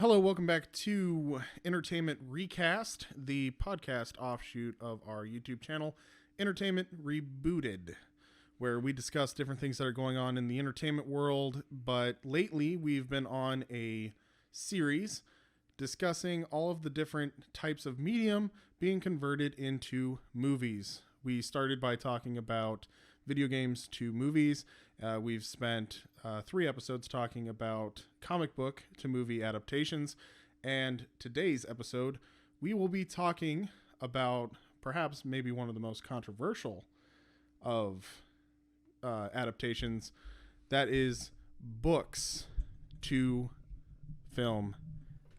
Hello, welcome back to Entertainment ReCast, the podcast offshoot of our YouTube channel, Entertainment ReBooted, where we discuss different things that are going on in the entertainment world. But lately, we've been on a series discussing all of the different types of medium being converted into movies. We started by talking about video games to movies. We've spent 3 episodes talking about comic book to movie adaptations. And today's episode, we will be talking about perhaps maybe one of the most controversial of adaptations. That is books to film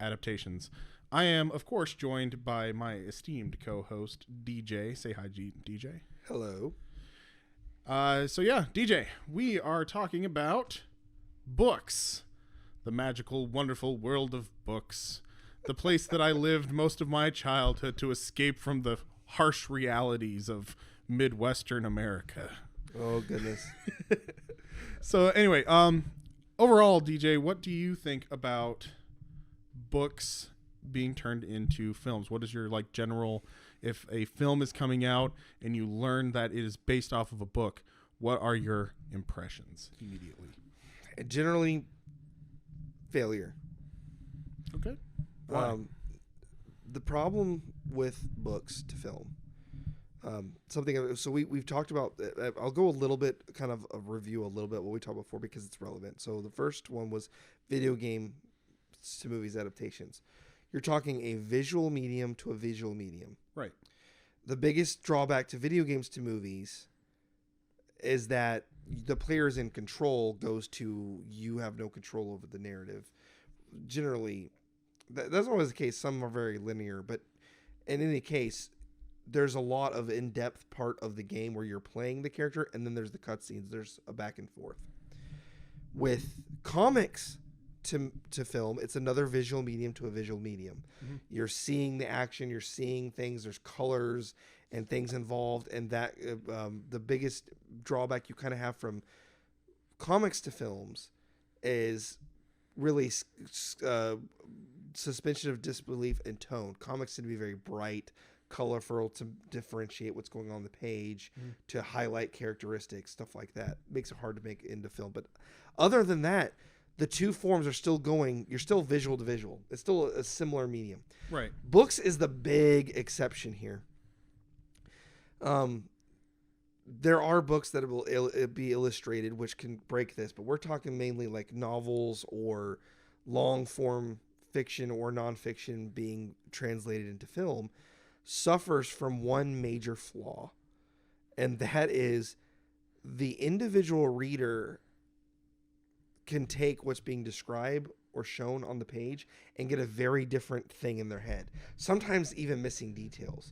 adaptations. I am, of course, joined by my esteemed co-host, DJ. Say hi, DJ. Hello. DJ, we are talking about books, the magical, wonderful world of books, the place that I lived most of my childhood to escape from the harsh realities of Midwestern America. Oh, goodness. So anyway, overall, DJ, what do you think about books being turned into films? What is your general, if a film is coming out and you learn that it is based off of a book, what are your impressions immediately? Generally, failure. Okay. Why? The problem with books to film, we've talked about, I'll go a little bit, kind of a review a little bit what we talked about before because it's relevant. So the first one was video game to movies adaptations. You're talking a visual medium to a visual medium. Right. The biggest drawback to video games to movies is that the player's in control goes to you have no control over the narrative. Generally, that's always the case. Some are very linear, but in any case, there's a lot of in-depth part of the game where you're playing the character, and then there's the cutscenes. There's a back and forth. With comics to film, it's another visual medium to a visual medium. Mm-hmm. You're seeing the action, you're seeing things, there's colors and things involved, and that the biggest drawback you kind of have from comics to films is really suspension of disbelief and tone. Comics tend to be very bright, colorful to differentiate what's going on the page, to highlight characteristics, stuff like that. Makes it hard to make into film. But other than that, the two forms are still going. You're still visual to visual. It's still a similar medium. Right. Books is the big exception here. There are books that will be illustrated, which can break this, but we're talking mainly like novels or long form fiction or nonfiction being translated into film, suffers from one major flaw, and that is the individual reader can take what's being described or shown on the page and get a very different thing in their head. Sometimes even missing details.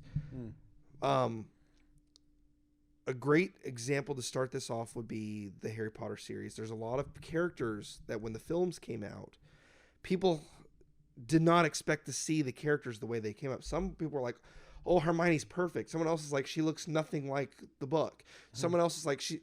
A great example to start this off would be the Harry Potter series. There's a lot of characters that when the films came out, people did not expect to see the characters the way they came up. Some people were like, oh, Hermione's perfect. Someone else is like, she looks nothing like the book. Someone else is like, some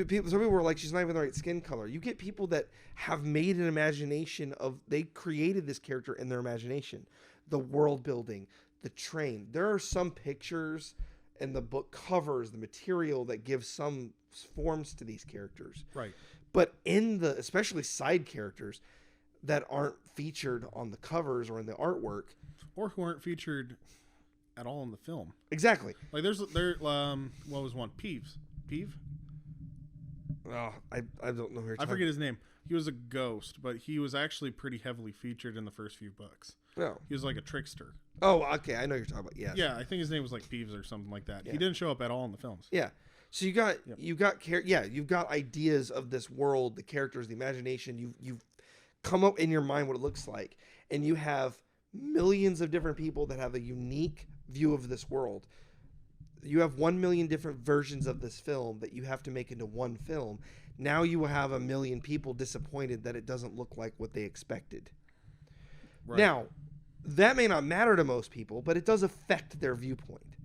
people were like, she's not even the right skin color. You get people that have made an imagination of, they created this character in their imagination. The world building, the train. There are some pictures and the book covers, the material that gives some forms to these characters. Right. But in the, especially side characters that aren't featured on the covers or in the artwork. Or who aren't featured at all in the film. Exactly. Like what was one? Peeves. Oh, I don't know who you're talking. I forget his name. He was a ghost, but he was actually pretty heavily featured in the first few books. No. He was like a trickster. Oh, okay. I know you're talking about. Yes. Yeah, I think his name was like Peeves or something like that. Yeah. He didn't show up at all in the films. Yeah. So you've got ideas of this world, the characters, the imagination. You've come up in your mind what it looks like, and you have millions of different people that have a unique view of this world. You have 1 million different versions of this film that you have to make into one film. Now you will have 1 million people disappointed that it doesn't look like what they expected. Right. Now, that may not matter to most people, but it does affect their viewpoint.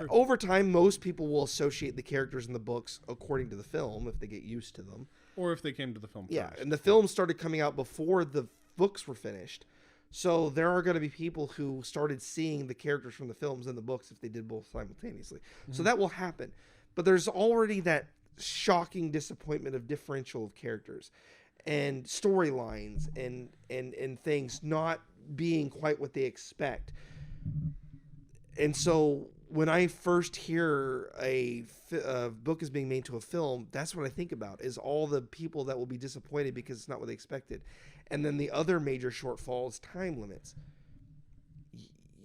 Over time, most people will associate the characters in the books according to the film if they get used to them. Or if they came to the film first. Yeah, first. And the film started coming out before the books were finished. So there are going to be people who started seeing the characters from the films and the books if they did both simultaneously. So that will happen. But there's already that shocking disappointment of differential of characters and storylines and things not being quite what they expect. And so when I first hear a book is being made to a film, that's what I think about, is all the people that will be disappointed because it's not what they expected. And then the other major shortfall is time limits.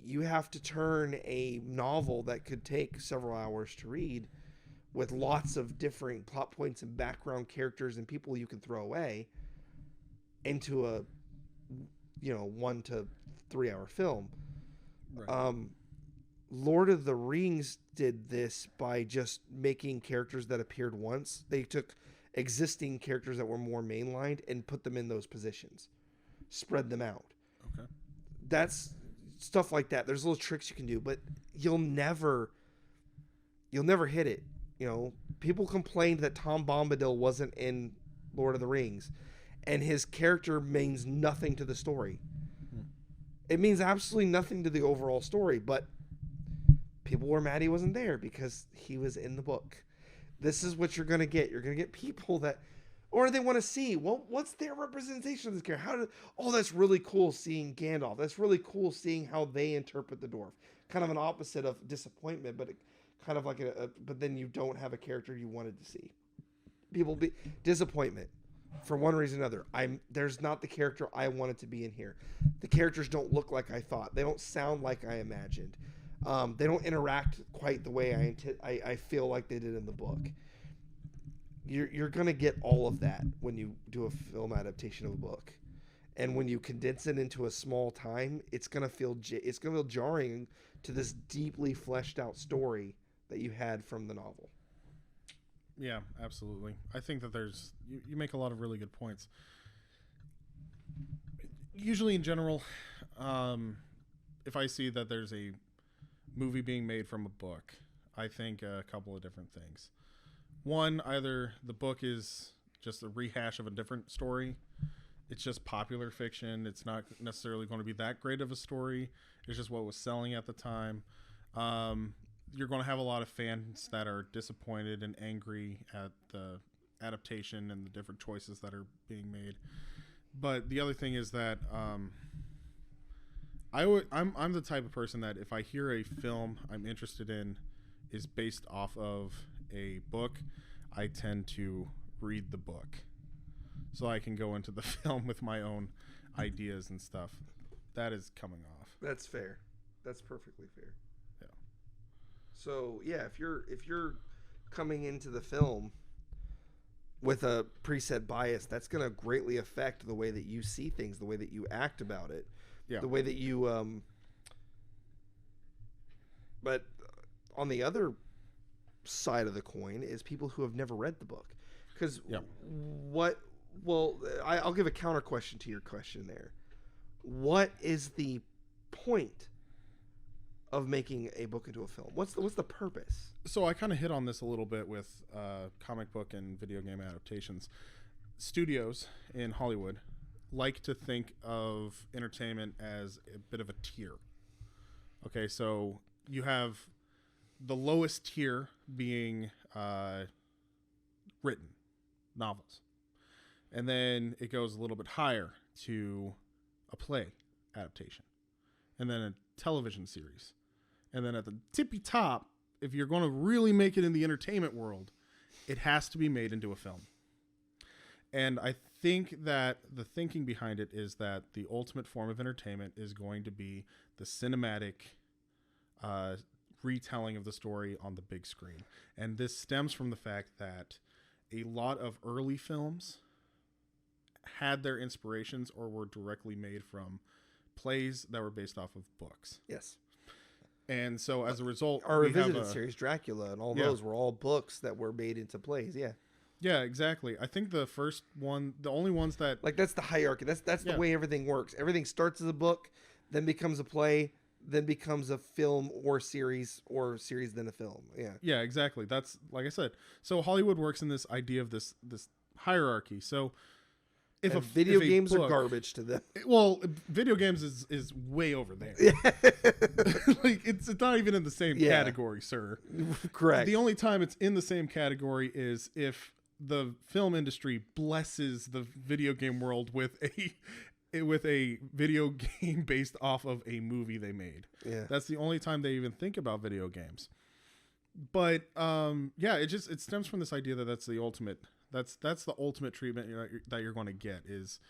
You have to turn a novel that could take several hours to read with lots of different plot points and background characters and people you can throw away into a 1 to 3 hour film. Right. Lord of the Rings did this by just making characters that appeared once. They took existing characters that were more mainlined and put them in those positions, spread them out. Okay. That's stuff like that. There's little tricks you can do, but you'll never hit it. People complained that Tom Bombadil wasn't in Lord of the Rings, and his character means nothing to the story. It means absolutely nothing to the overall story, but people were mad he wasn't there because he was in the book. This is what you're going to get. You're going to get people that, or they want to see, well, what's their representation of this character? That's really cool seeing Gandalf. That's really cool seeing how they interpret the dwarf. Kind of an opposite of disappointment, but kind of like but then you don't have a character you wanted to see. People be disappointment for one reason or another. There's not the character I wanted to be in here. The characters don't look like I thought. They don't sound like I imagined. They don't interact quite the way I feel like they did in the book. You're gonna get all of that when you do a film adaptation of a book, and when you condense it into a small time, it's gonna feel jarring to this deeply fleshed out story that you had from the novel. Yeah, absolutely. I think that you make a lot of really good points. Usually, in general, if I see that there's a movie being made from a book, I think a couple of different things. One, either the book is just a rehash of a different story. It's just popular fiction. It's not necessarily going to be that great of a story. It's just what was selling at the time. You're going to have a lot of fans that are disappointed and angry at the adaptation and the different choices that are being made. But the other thing is that I'm the type of person that if I hear a film I'm interested in is based off of a book, I tend to read the book so I can go into the film with my own ideas and stuff. That is coming off. That's fair. That's perfectly fair. Yeah. So yeah, if you're coming into the film with a preset bias, that's going to greatly affect the way that you see things, the way that you act about it. Yeah. The way that you but on the other side of the coin is people who have never read the book. Because I'll give a counter question to your question there. What is the point of making a book into a film? What's the purpose? So I kind of hit on this a little bit with comic book and video game adaptations. Studios in Hollywood like to think of entertainment as a bit of a tier. Okay, so you have the lowest tier being written novels. And then it goes a little bit higher to a play adaptation. And then a television series. And then at the tippy top, if you're going to really make it in the entertainment world, it has to be made into a film. And I think that the thinking behind it is that the ultimate form of entertainment is going to be the cinematic retelling of the story on the big screen. And this stems from the fact that a lot of early films had their inspirations or were directly made from plays that were based off of books. Yes. And so as a result, our revisited series, Dracula, and all those were all books that were made into plays. Yeah. Yeah, exactly. I think the first one, the only ones that that's the hierarchy. That's the way everything works. Everything starts as a book, then becomes a play, then becomes a film or series then a film. Yeah. Yeah, exactly. That's like I said. So Hollywood works in this idea of this hierarchy. So And video games are garbage to them. Well, video games is way over there. Like it's not even in the same category, sir. Correct. The only time it's in the same category is if the film industry blesses the video game world with a video game based off of a movie they made. Yeah. That's the only time they even think about video games. But it stems from this idea that that's the ultimate treatment that you're going to get is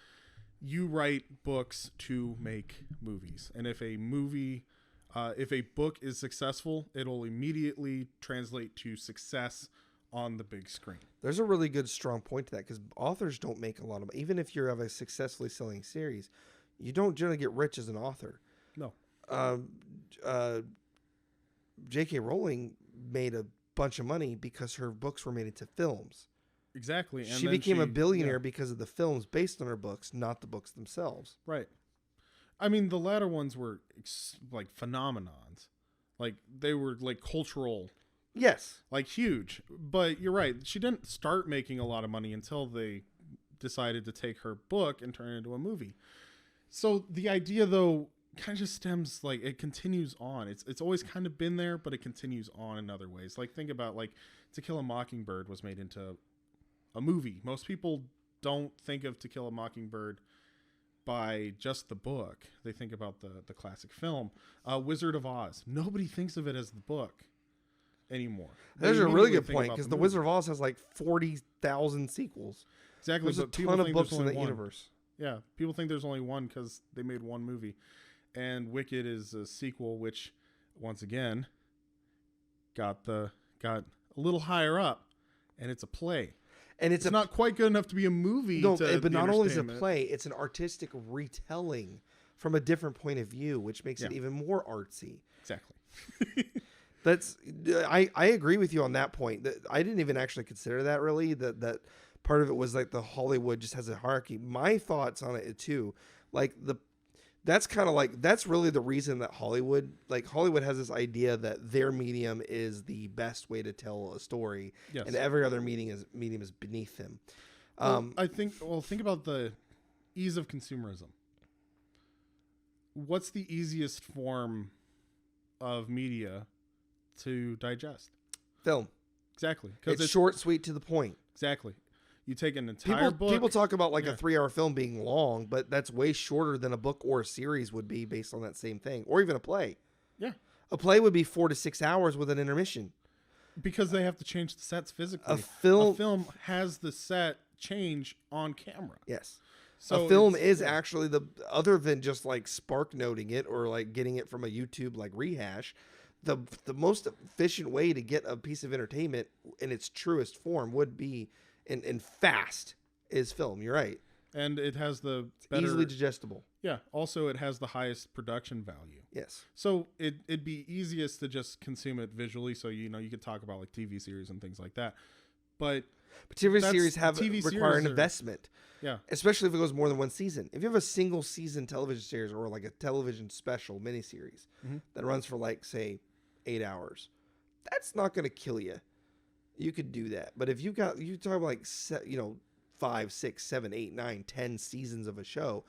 you write books to make movies. And if a book is successful, it'll immediately translate to success on the big screen. There's a really good strong point to that because authors don't make a lot of money. Even if you have a successfully selling series, you don't generally get rich as an author. No. J.K. Rowling made a bunch of money because her books were made into films. Exactly. And she became a billionaire because of the films based on her books, not the books themselves. Right. I mean, the latter ones were like phenomenons. Like they were like cultural. Yes. Like huge. But you're right. She didn't start making a lot of money until they decided to take her book and turn it into a movie. So the idea, though, kind of just stems, like, it continues on. It's always kind of been there, but it continues on in other ways. Like, think about, like, To Kill a Mockingbird was made into a movie. Most people don't think of To Kill a Mockingbird by just the book. They think about the classic film. Wizard of Oz. Nobody thinks of it as the book anymore. There's a really good point because the Wizard of Oz has like 40,000 sequels. Exactly. There's a ton of books in that universe. Yeah, people think there's only one because they made one movie. And Wicked is a sequel, which, once again, got a little higher up, and it's a play. And it's not quite good enough to be a movie. No, but not only is it a play, it's an artistic retelling from a different point of view, which makes it even more artsy. Exactly. I agree with you on that point. I didn't even actually consider that really. That part of it was like the Hollywood just has a hierarchy. My thoughts on it too, that's really the reason that Hollywood has this idea that their medium is the best way to tell a story, and every other medium is beneath them. Think about the ease of consumerism. What's the easiest form of media to digest? Film. Exactly. It's short, sweet, to the point. Exactly. You take an entire book. People talk about a 3-hour film being long, but that's way shorter than a book or a series would be based on that same thing, or even a play. Yeah. A play would be 4 to 6 hours with an intermission. Because they have to change the sets physically. A film has the set change on camera. Yes. So a film is actually other than just like spark noting it or like getting it from a YouTube like rehash, the most efficient way to get a piece of entertainment in its truest form would be in fast is film. You're right. And it has the easily digestible. Yeah. Also, it has the highest production value. Yes. So it'd be easiest to just consume it visually. So, you could talk about like TV series and things like that. But TV series require an investment. Yeah. Especially if it goes more than one season. If you have a single season television series or like a television special miniseries that runs for like, say, 8 hours, that's not going to kill you. You could do that. But if you talk about like, 5, 6, 7, 8, 9, 10 seasons of a show,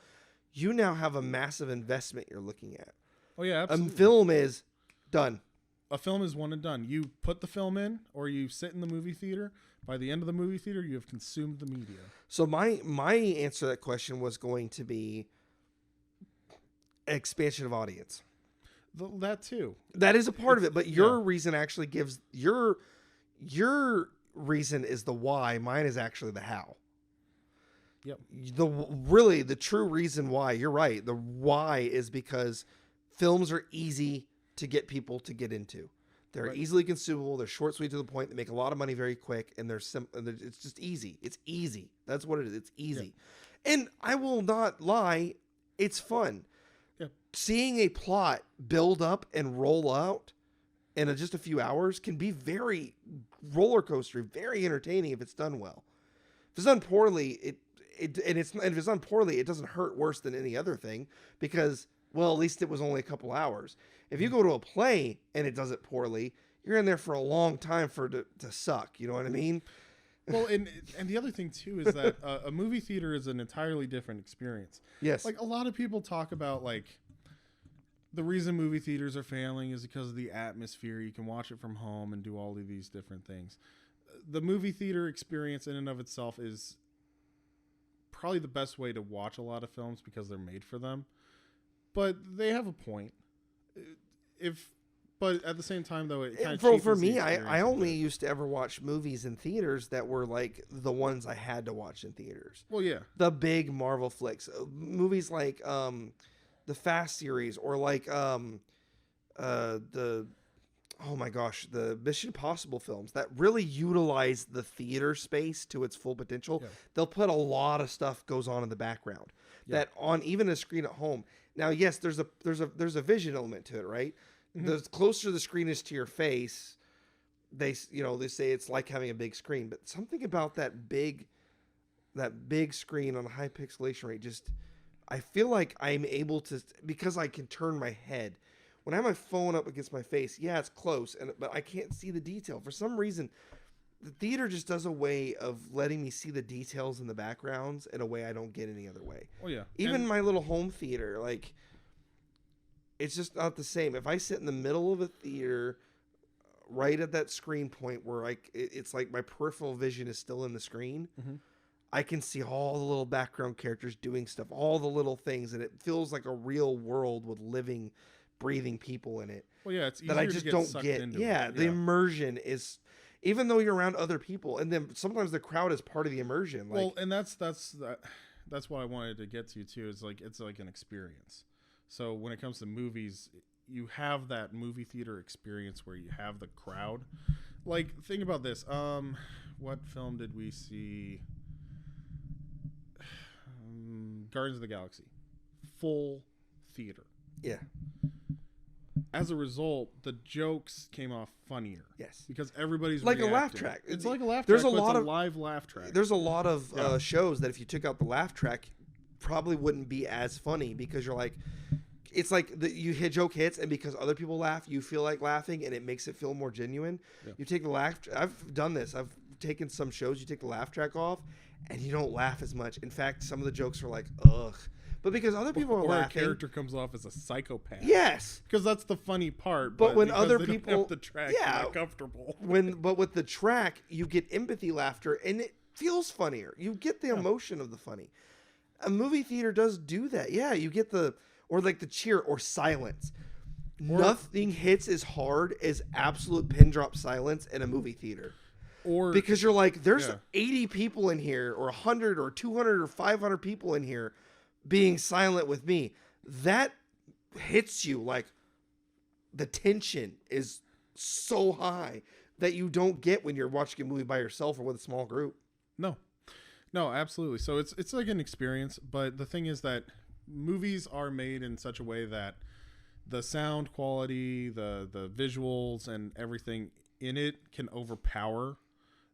you now have a massive investment you're looking at. Oh, yeah, absolutely. A film is done. A film is one and done. You put the film in or you sit in the movie theater. By the end of the movie theater, you have consumed the media. So my answer to that question was going to be expansion of audience. That too. That is a part of it, but your reason actually gives your reason is the why. Mine is actually the how. Yep. The true reason why, you're right. The why is because films are easy to get people to get into. They're easily consumable. They're short, sweet, to the point. They make a lot of money very quick, and it's just easy. It's easy. That's what it is. It's easy. Yeah. And I will not lie, it's fun. Yeah. Seeing a plot build up and roll out in just a few hours can be very roller coaster, very entertaining if it's done well. If it's done poorly, if it's done poorly, it doesn't hurt worse than any other thing because, well, at least it was only a couple hours. If you go to a play and it does it poorly, you're in there for a long time for it to suck. You know what I mean? Well, and the other thing too is that a movie theater is an entirely different experience. Yes. Like a lot of people talk about like the reason movie theaters are failing is because of the atmosphere. You can watch it from home and do all of these different things. The movie theater experience in and of itself is probably the best way to watch a lot of films because they're made for them. But they have a point. But at the same time, though, it kind of for me, I only used to ever watch movies in theaters that were like the ones I had to watch in theaters. Well, yeah, the big Marvel flicks, movies like the Fast series, or like the Mission Impossible films that really utilize the theater space to its full potential. Yeah. They'll put a lot of stuff goes on in the background that on even a screen at home. Now, yes, there's a vision element to it, right? Mm-hmm. The closer the screen is to your face, they say it's like having a big screen, but something about that big screen on a high pixelation rate, I feel like I'm able to, because I can turn my head. When I have my phone up against my face, yeah, it's close, but I can't see the detail. For some reason, the theater just does a way of letting me see the details in the backgrounds in a way I don't get any other way. Oh yeah. Even my little home theater, like, it's just not the same. If I sit in the middle of a theater, right at that screen point where it's like my peripheral vision is still in the screen, mm-hmm. I can see all the little background characters doing stuff, all the little things, and it feels like a real world with living, breathing people in it. Well, yeah, it's easier that I just to get don't sucked get. Into yeah, it. The immersion is, even though you're around other people, and then sometimes the crowd is part of the immersion. Like, well, and that's what I wanted to get to too. Is like it's like an experience. So when it comes to movies, you have that movie theater experience where you have the crowd. Like, think about this. What film did we see? Guardians of the Galaxy. Full theater. Yeah. As a result, the jokes came off funnier. Yes. Because everybody's like reacting. a laugh track. It's like a laugh there's track, a lot it's of live laugh track. There's a lot of shows that if you took out the laugh track, probably wouldn't be as funny, because you're like, it's like joke hits, and because other people laugh, you feel like laughing, and it makes it feel more genuine. Yeah. You take the laugh. I've done this. I've taken some shows. You take the laugh track off, and you don't laugh as much. In fact, some of the jokes are like, ugh. But because other people are laughing, a character comes off as a psychopath. Yes, because that's the funny part. But when other they people don't have the track, they're not comfortable. But with the track, you get empathy laughter, and it feels funnier. You get the emotion of the funny. A movie theater does do that. Yeah, you get or like the cheer or silence. Nothing hits as hard as absolute pin drop silence in a movie theater. Or because you're like, there's 80 people in here, or 100 or 200 or 500 people in here being silent with me. That hits you like the tension is so high that you don't get when you're watching a movie by yourself or with a small group. No, absolutely. So it's like an experience, but the thing is that movies are made in such a way that the sound quality, the visuals, and everything in it can overpower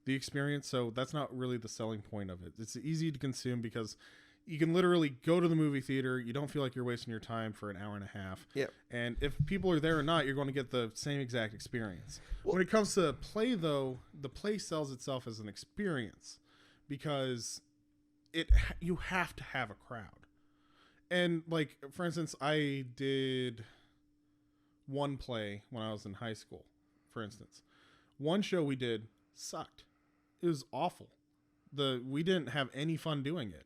the experience. So that's not really the selling point of it. It's easy to consume because you can literally go to the movie theater. You don't feel like you're wasting your time for an hour and a half. Yep. And if people are there or not, you're going to get the same exact experience. Well, when it comes to play, though, the play sells itself as an experience because you have to have a crowd. And like, for instance, I did one play when I was in high school, for instance. One show we did sucked. It was awful. We didn't have any fun doing it.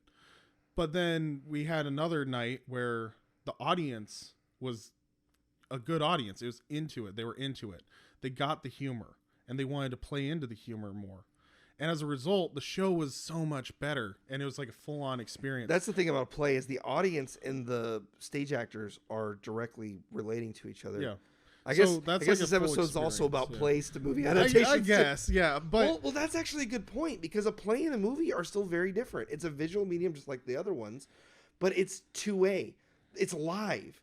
But then we had another night where the audience was a good audience. It was into it. They were into it. They got the humor, and they wanted to play into the humor more. And as a result, the show was so much better, and it was like a full-on experience. That's the thing about play is the audience and the stage actors are directly relating to each other. Yeah. I guess this episode is also about plays to movie adaptations. I guess, yeah. But well, that's actually a good point, because a play and a movie are still very different. It's a visual medium just like the other ones, but it's 2A. It's live.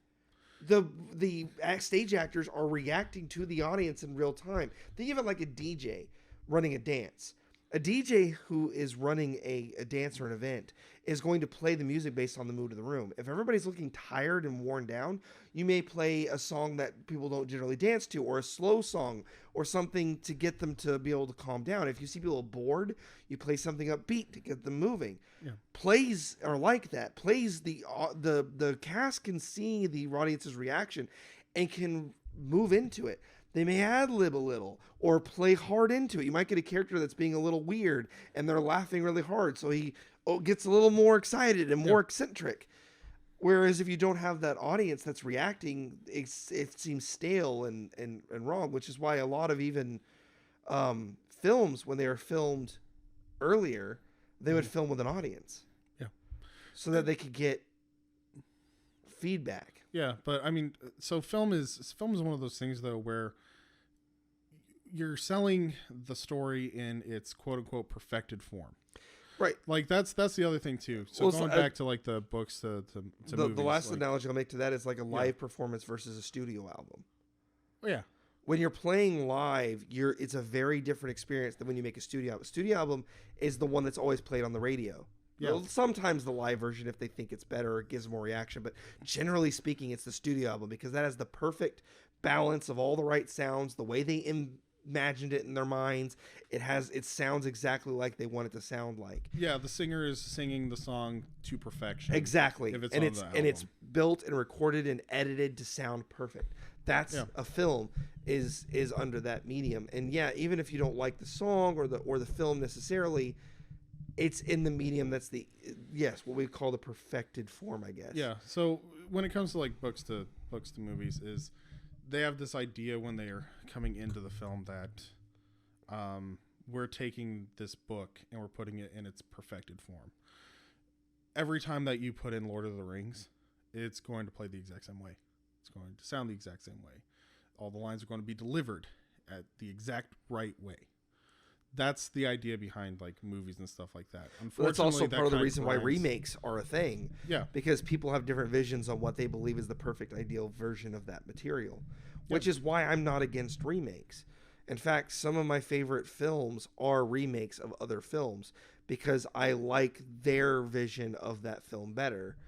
The stage actors are reacting to the audience in real time. Think of it like a DJ running a dance. A DJ who is running a dance or an event is going to play the music based on the mood of the room. If everybody's looking tired and worn down, you may play a song that people don't generally dance to, or a slow song, or something to get them to be able to calm down. If you see people bored, you play something upbeat to get them moving. Yeah. Plays are like that. Plays, the cast can see the audience's reaction and can move into it. They may ad-lib a little or play hard into it. You might get a character that's being a little weird and they're laughing really hard, so he gets a little more excited and more eccentric. Whereas if you don't have that audience that's reacting, it seems stale and wrong, which is why a lot of even films, when they are filmed earlier, they would film with an audience. Yeah. So that they could get feedback. Yeah, but I mean, so film is one of those things though where you're selling the story in its quote unquote perfected form. Right. Like that's the other thing too. So going back to like the books to movies, the last analogy I'll make to that is like a live performance versus a studio album. Yeah. When you're playing live, it's a very different experience than when you make a studio album. A studio album is the one that's always played on the radio. Yeah. Well, sometimes the live version, if they think it's better, or it gives more reaction. But generally speaking, it's the studio album because that has the perfect balance of all the right sounds, the way they imagined it in their minds. It sounds exactly like they want it to sound like. Yeah, the singer is singing the song to perfection. Exactly. If it's and on it's the album. And it's built and recorded and edited to sound perfect. That's a film is under that medium. And yeah, even if you don't like the song or the film necessarily, it's in the medium that's what we call the perfected form, I guess. Yeah. So when it comes to like books to movies, is they have this idea when they are coming into the film that we're taking this book and we're putting it in its perfected form. Every time that you put in Lord of the Rings, it's going to play the exact same way. It's going to sound the exact same way. All the lines are going to be delivered at the exact right way. That's the idea behind like movies and stuff like that. Unfortunately, that's also part of the reason why remakes are a thing. Yeah. Because people have different visions on what they believe is the perfect ideal version of that material, which is why I'm not against remakes. In fact, some of my favorite films are remakes of other films because I like their vision of that film better.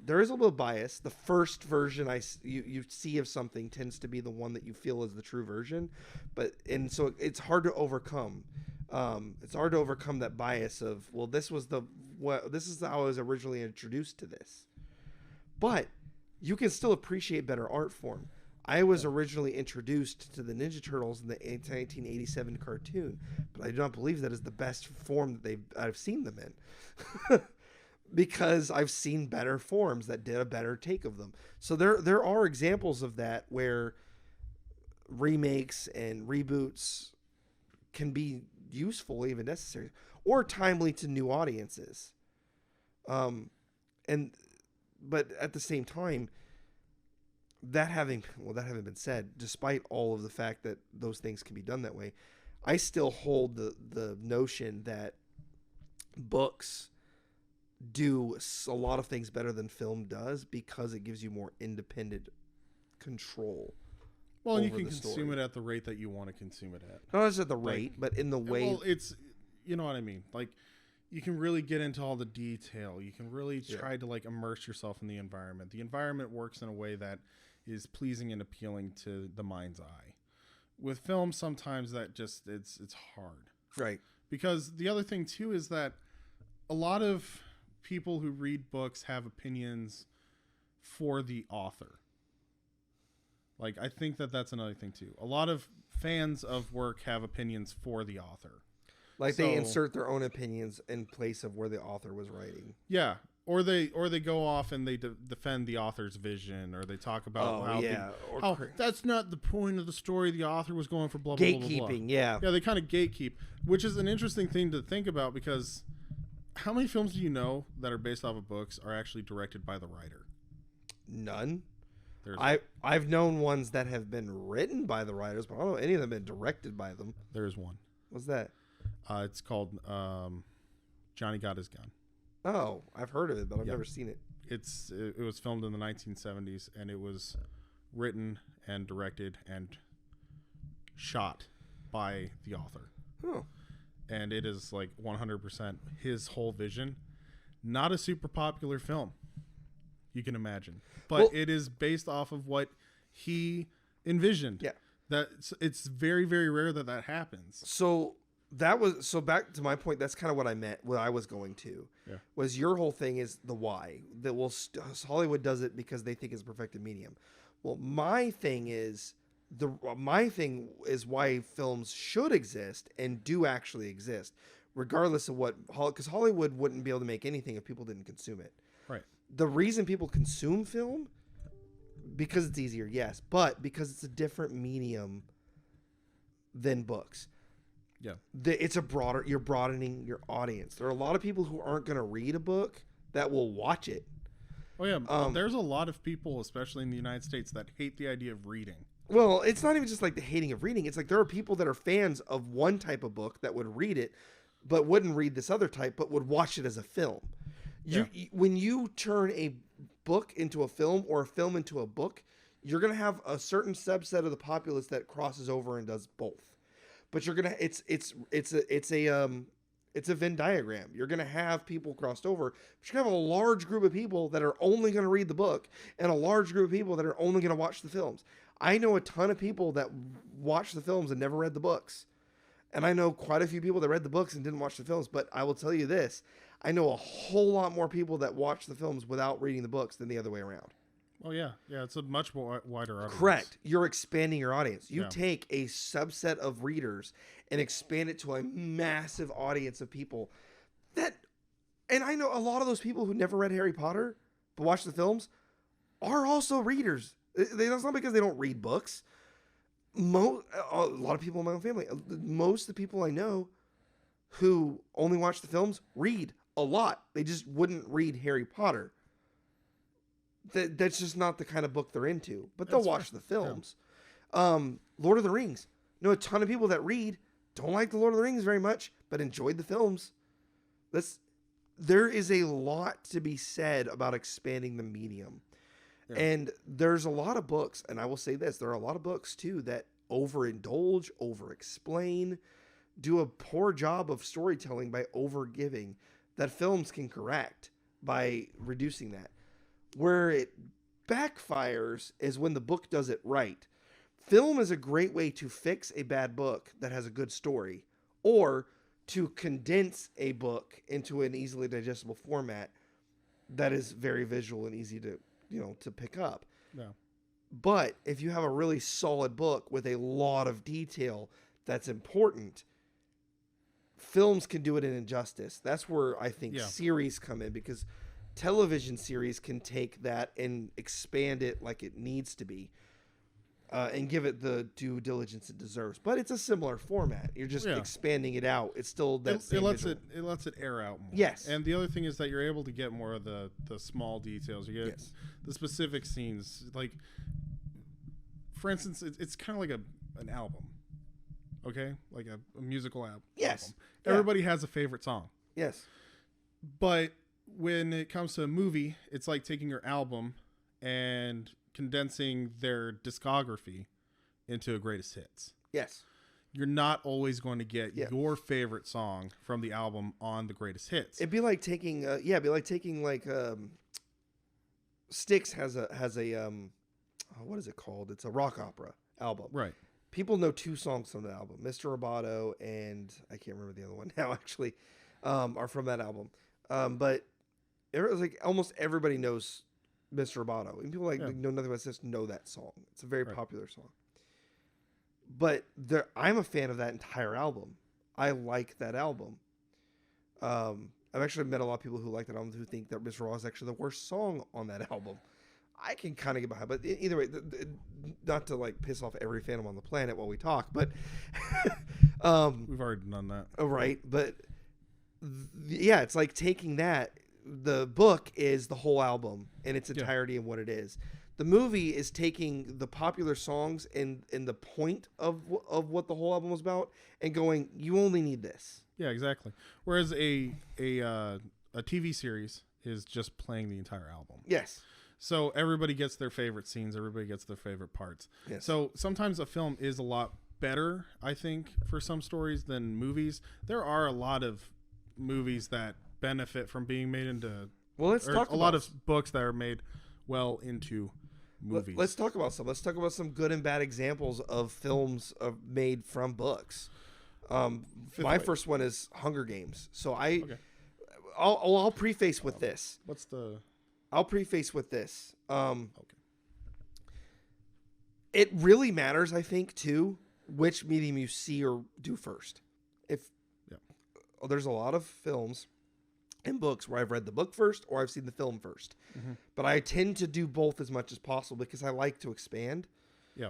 There is a little bias. The first version you see of something tends to be the one that you feel is the true version, so it's hard to overcome. It's hard to overcome that bias of, well, this is how I was originally introduced to this. But you can still appreciate better art form. I was originally introduced to the Ninja Turtles in the 1987 cartoon, but I do not believe that is the best form that I've seen them in. Because I've seen better forms that did a better take of them. So there are examples of that where remakes and reboots can be useful, even necessary, or timely to new audiences. But at the same time, that having been said, despite all of the fact that those things can be done that way, I still hold the notion that books do a lot of things better than film does because it gives you more independent control. Well, and you can consume it at the rate that you want to consume it at. Not just at the rate, but in the way. Well, it's, you know what I mean? Like, you can really get into all the detail. You can really try to like immerse yourself in the environment. The environment works in a way that is pleasing and appealing to the mind's eye. With film, sometimes that just it's hard. Right. Because the other thing too is that a lot of people who read books have opinions for the author. Like, I think that's another thing too. A lot of fans of work have opinions for the author. Like, they insert their own opinions in place of where the author was writing. Yeah. Or they go off and they defend the author's vision, or they talk about how that's not the point of the story. The author was going for blah, blah, blah, blah, blah. Gatekeeping, yeah. Yeah, they kind of gatekeep, which is an interesting thing to think about because how many films do you know that are based off of books are actually directed by the writer? None. I've known ones that have been written by the writers, but I don't know any of them have been directed by them. There's one. What's that? It's called Johnny Got His Gun. Oh, I've heard of it, but I've never seen it. It was filmed in the 1970s, and it was written and directed and shot by the author. Oh. and it is like 100% his whole vision. Not a super popular film, you can imagine, but it is based off of what he envisioned. Yeah, it's very, very rare that happens. So back to my point. That's kind of what I meant. What I was going to was your whole thing is the why that Hollywood does it because they think it's a perfected medium. Well, my thing is why films should exist and do actually exist, regardless of because Hollywood wouldn't be able to make anything if people didn't consume it. Right. The reason people consume film, because it's easier, yes, but because it's a different medium than books. Yeah. You're broadening your audience. There are a lot of people who aren't going to read a book that will watch it. Oh yeah. There's a lot of people, especially in the United States, that hate the idea of reading. Well, it's not even just like the hating of reading. It's like there are people that are fans of one type of book that would read it, but wouldn't read this other type, but would watch it as a film. When you turn a book into a film or a film into a book, you're going to have a certain subset of the populace that crosses over and does both. But you're gonna it's a Venn diagram. You're gonna have people crossed over, but you're gonna have a large group of people that are only gonna read the book and a large group of people that are only gonna watch the films. I know a ton of people that watch the films and never read the books. And I know quite a few people that read the books and didn't watch the films, but I will tell you this, I know a whole lot more people that watch the films without reading the books than the other way around. Oh, yeah. Yeah, it's a much more wider audience. Correct. You're expanding your audience. You take a subset of readers and expand it to a massive audience of people. And I know a lot of those people who never read Harry Potter but watch the films are also readers. That's not because they don't read books. A lot of people in my own family, most of the people I know who only watch the films read a lot. They just wouldn't read Harry Potter. That's just not the kind of book they're into, but they'll watch the films. Yeah. Lord of the Rings. Know a ton of people that read, don't like the Lord of the Rings very much, but enjoyed the films. There is a lot to be said about expanding the medium. Yeah. And there's a lot of books, and I will say this, there are a lot of books too that overindulge, over-explain, do a poor job of storytelling by over-giving that films can correct by reducing that. Where it backfires is when the book does it right. Film is a great way to fix a bad book that has a good story, or to condense a book into an easily digestible format that is very visual and easy to pick up. Yeah. But if you have a really solid book with a lot of detail that's important, films can do it in injustice. That's where I think series come in, because television series can take that and expand it like it needs to be, and give it the due diligence it deserves. But it's a similar format. You're just expanding it out. It's still that same visual. It lets it air out more. Yes. And the other thing is that you're able to get more of the small details. You get the specific scenes. Like, for instance, it's kind of like an album. Okay? Like a musical album. Yes. Everybody has a favorite song. Yes. But when it comes to a movie, it's like taking your album and condensing their discography into a greatest hits. Yes. You're not always going to get your favorite song from the album on the greatest hits. It'd be like taking Styx has a what is it called? It's a rock opera album. Right. People know two songs from the album. Mr. Roboto and I can't remember the other one now actually, are from that album. But it was like almost everybody knows Mr. Roboto. And people know nothing but this know that song. It's a very popular song. But I'm a fan of that entire album. I like that album. I've actually met a lot of people who like that album who think that Mr. Roboto is actually the worst song on that album. I can kind of get behind, but either way, not to like piss off every fandom on the planet while we talk, but we've already done that. Right, but it's like taking that. The book is the whole album in its entirety and what it is. The movie is taking the popular songs and the point of what the whole album was about and going, you only need this. Yeah, exactly. Whereas a TV series is just playing the entire album. Yes. So everybody gets their favorite scenes. Everybody gets their favorite parts. Yes. So sometimes a film is a lot better, I think, for some stories than movies. There are a lot of movies that benefit from being made into. Well, let's talk a lot of books that are made well into movies. Let's talk about some. Let's talk about some good and bad examples of films made from books. My first one is Hunger Games. So I'll preface with this. I'll preface with this. Okay. It really matters, I think, too, which medium you see or do first. There's a lot of films and books where I've read the book first or I've seen the film first. Mm-hmm. But I tend to do both as much as possible because I like to expand. Yeah.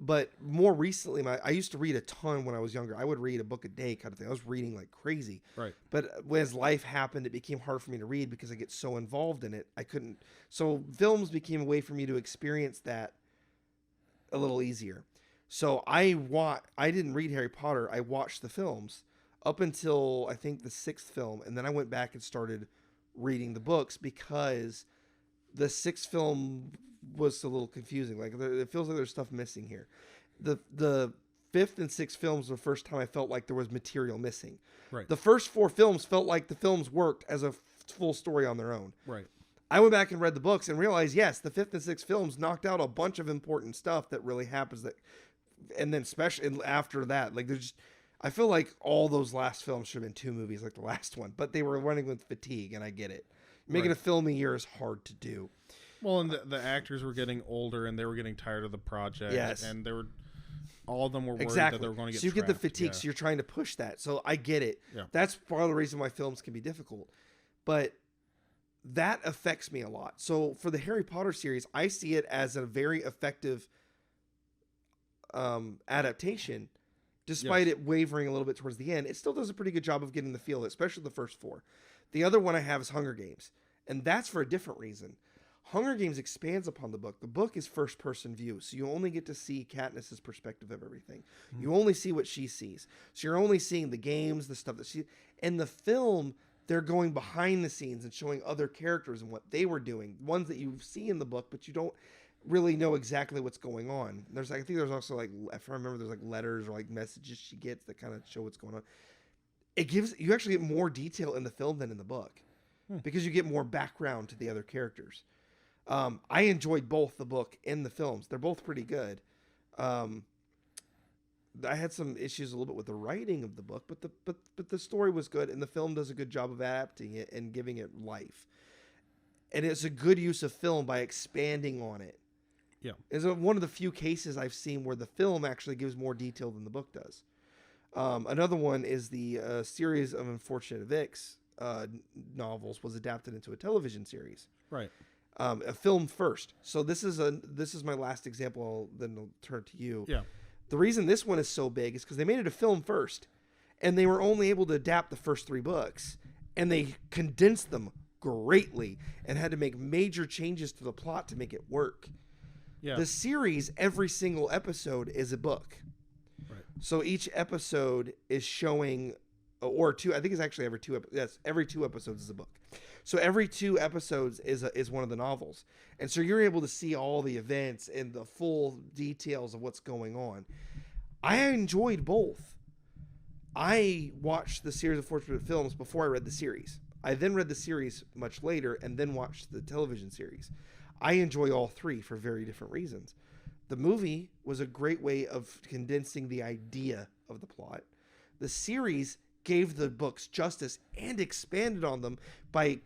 But more recently, I used to read a ton when I was younger. I would read a book a day kind of thing. I was reading like crazy. Right. But as life happened, it became hard for me to read because I get so involved in it. I couldn't. So films became a way for me to experience that a little easier. So I didn't read Harry Potter. I watched the films up until I think the 6th film. And then I went back and started reading the books because the 6th film was a little confusing. Like it feels like there's stuff missing here. The 5th and 6th films were the first time I felt like there was material missing. Right. The first 4 films felt like the films worked as a full story on their own. Right. I went back and read the books and realized, yes, the 5th and 6th films knocked out a bunch of important stuff that really happens. And then especially after that, like I feel like all those last films should have been 2 movies like the last one, but they were running with fatigue, and I get it. Making a film a year is hard to do. Well, and the actors were getting older, and they were getting tired of the project. Yes. And all of them were worried that they were going to get So you get the fatigue, so you're trying to push that. So I get it. Yeah. That's part of the reason why films can be difficult. But that affects me a lot. So for the Harry Potter series, I see it as a very effective adaptation. Despite it wavering a little bit towards the end, it still does a pretty good job of getting the feel, especially the first 4. The other one I have is Hunger Games, and that's for a different reason. Hunger Games expands upon the book. The book is first-person view, so you only get to see Katniss's perspective of everything. Mm-hmm. You only see what she sees. So you're only seeing the games, the stuff that she... In the film, they're going behind the scenes and showing other characters and what they were doing, ones that you see in the book, but you don't really know exactly what's going on. I think there's also like, if I remember, there's like letters or like messages she gets that kind of show what's going on. You actually get more detail in the film than in the book because you get more background to the other characters. I enjoyed both the book and the films. They're both pretty good. I had some issues a little bit with the writing of the book, but the story was good, and the film does a good job of adapting it and giving it life. And it's a good use of film by expanding on it. Yeah, it's one of the few cases I've seen where the film actually gives more detail than the book does. Another one is the series of Unfortunate Vicks novels was adapted into a television series. Right. A film first. So this is my last example. Then I'll turn to you. Yeah. The reason this one is so big is because they made it a film first, and they were only able to adapt the first 3 books, and they condensed them greatly and had to make major changes to the plot to make it work. Yeah. The series, every single episode is a book. Right. So each episode is showing, or 2. I think it's actually every 2. Yes, every 2 episodes is a book. So every 2 episodes is one of the novels, and so you're able to see all the events and the full details of what's going on. I enjoyed both. I watched the series of Fortunate Films before I read the series. I then read the series much later and then watched the television series. I enjoy all 3 for very different reasons. The movie was a great way of condensing the idea of the plot. The series gave the books justice and expanded on them by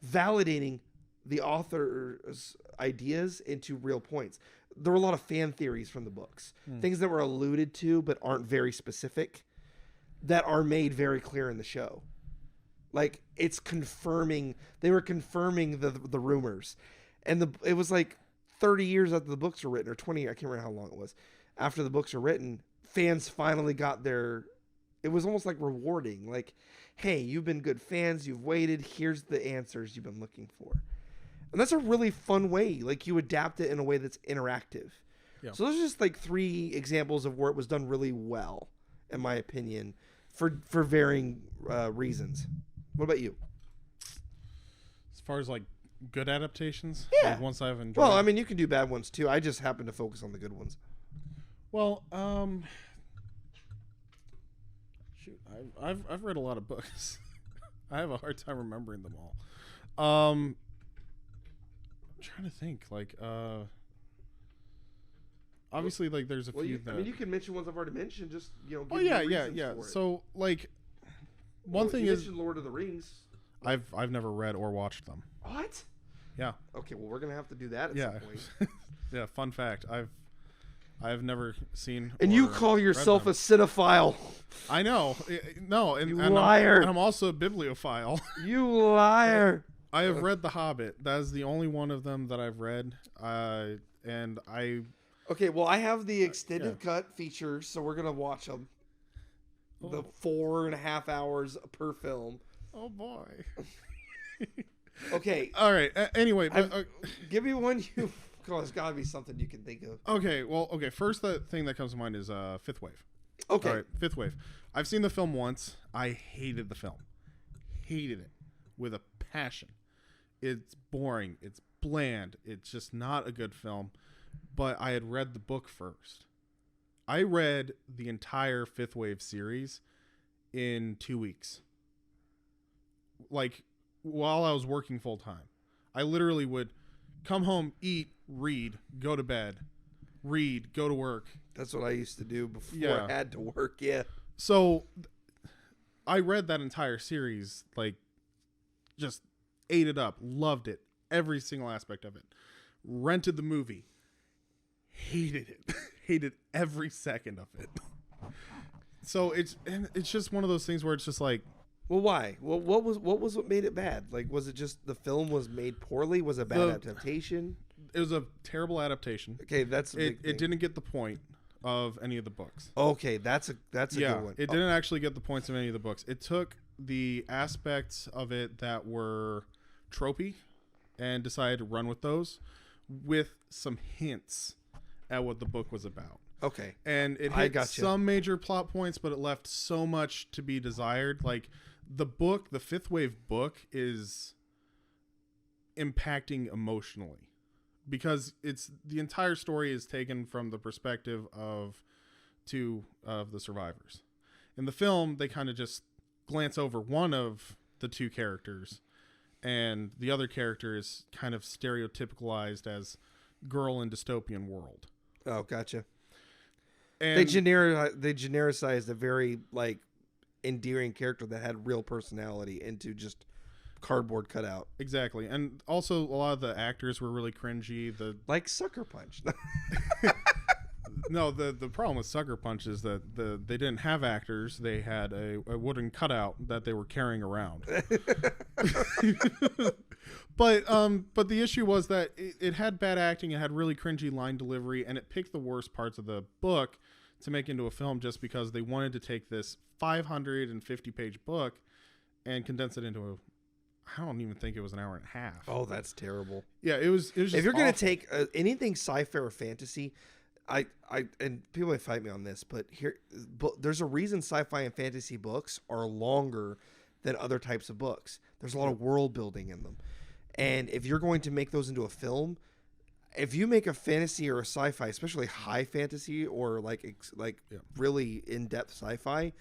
validating the author's ideas into real points. There were a lot of fan theories from the books, things that were alluded to but aren't very specific, that are made very clear in the show. Like, it's confirming, they were confirming the rumors. And it was like 30 years after the books were written, or 20, I can't remember how long it was, after the books were written, fans finally got it was almost like rewarding. Like, hey, you've been good fans, you've waited, here's the answers you've been looking for. And that's a really fun way. Like, you adapt it in a way that's interactive. Yeah. So those are just like 3 examples of where it was done really well, in my opinion, for varying reasons. What about you? As far as like good adaptations. Yeah. Like ones I've enjoyed. Well, I mean, you can do bad ones too. I just happen to focus on the good ones. Well, shoot, I've read a lot of books. I have a hard time remembering them all. I'm trying to think. Like, obviously, like there's a few. I mean, you can mention ones I've already mentioned. Just give yeah. for it. So, like, one thing is, Lord of the Rings. I've never read or watched them. What? Yeah. Okay, well, we're gonna have to do that at some point. Yeah. Fun fact: I've never seen. And you call yourself a cinephile? I know. No, and liar. I'm also a bibliophile. You liar. I have read The Hobbit. That is the only one of them that I've read. And I. Okay, well, I have the extended cut feature, so we're gonna watch them. Oh. The 4.5 hours per film. Oh boy. Okay. All right. Anyway, give me one. There's got to be something you can think of. Okay. Well. Okay. First, the thing that comes to mind is Fifth Wave. Okay. All right. Fifth Wave. I've seen the film once. I hated the film. Hated it with a passion. It's boring. It's bland. It's just not a good film. But I had read the book first. I read the entire Fifth Wave series in 2 weeks. Like, while I was working full time. I literally would come home, eat, read, go to bed, read, go to work. That's what I used to do before I had to work, yeah. So, I read that entire series, like, just ate it up, loved it, every single aspect of it. Rented the movie. Hated it. Hated every second of it. So it's just one of those things where it's just like, well, why? Well, what made it bad? Like, was it just the film was made poorly? Was it a bad adaptation? It was a terrible adaptation. Okay, that's a big thing. It didn't get the point of any of the books. Okay, that's a good one. It didn't actually get the points of any of the books. It took the aspects of it that were tropey and decided to run with those with some hints at what the book was about. Okay. And it hit some major plot points, but it left so much to be desired. Like, the book, the Fifth Wave book, is impacting emotionally because the entire story is taken from the perspective of two of the survivors. In the film, they kind of just glance over one of the two characters, and the other character is kind of stereotypicalized as girl in dystopian world. Oh, gotcha. And they genericized a very, like, endearing character that had real personality into just cardboard cutout. Exactly. And also a lot of the actors were really cringy. Like Sucker Punch. No, the problem with Sucker Punch is that they didn't have actors. They had a wooden cutout that they were carrying around. But the issue was that it had bad acting, it had really cringy line delivery, and it picked the worst parts of the book to make into a film just because they wanted to take this 550-page book and condense it into I don't even think it was an hour and a half. Oh, that's terrible. Yeah, it was just if you're going to take anything sci-fi or fantasy, I and people may fight me on this, but there's a reason sci-fi and fantasy books are longer than other types of books. There's a lot of world building in them. And if you're going to make those into a film, if you make a fantasy or a sci-fi, especially high fantasy or really in-depth sci-fi,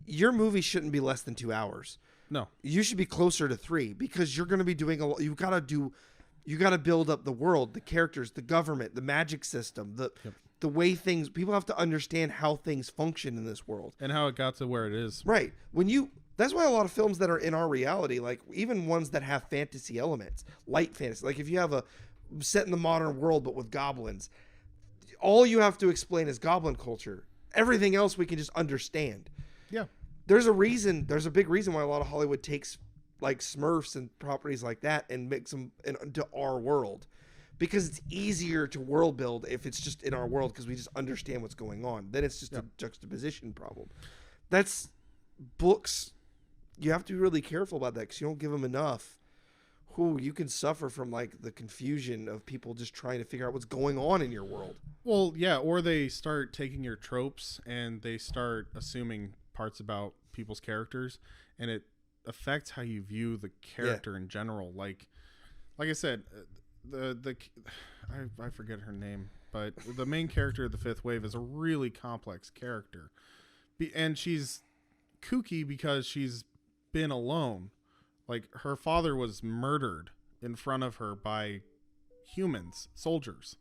your movie shouldn't be less than 2 hours. No. You should be closer to 3 because you're going to be doing a lot. You got to build up the world, the characters, the government, the magic system, the way people have to understand how things function in this world. And how it got to where it is. Right. That's why a lot of films that are in our reality, like even ones that have fantasy elements, light fantasy, like if you have a set in the modern world but with goblins, all you have to explain is goblin culture. Everything else we can just understand. Yeah. There's a big reason why a lot of Hollywood takes like Smurfs and properties like that and makes them into our world. Because it's easier to world build if it's just in our world because we just understand what's going on. Then it's just a juxtaposition problem. That's books. You have to be really careful about that because you don't give them enough. You can suffer from like the confusion of people just trying to figure out what's going on in your world. Well, yeah, or they start taking your tropes and they start assuming parts about people's characters, and it affects how you view the character in general. Like like I said, I forget her name, but the main character of the Fifth Wave is a really complex character, and she's kooky because she's been alone. Like, her father was murdered in front of her by humans, soldiers,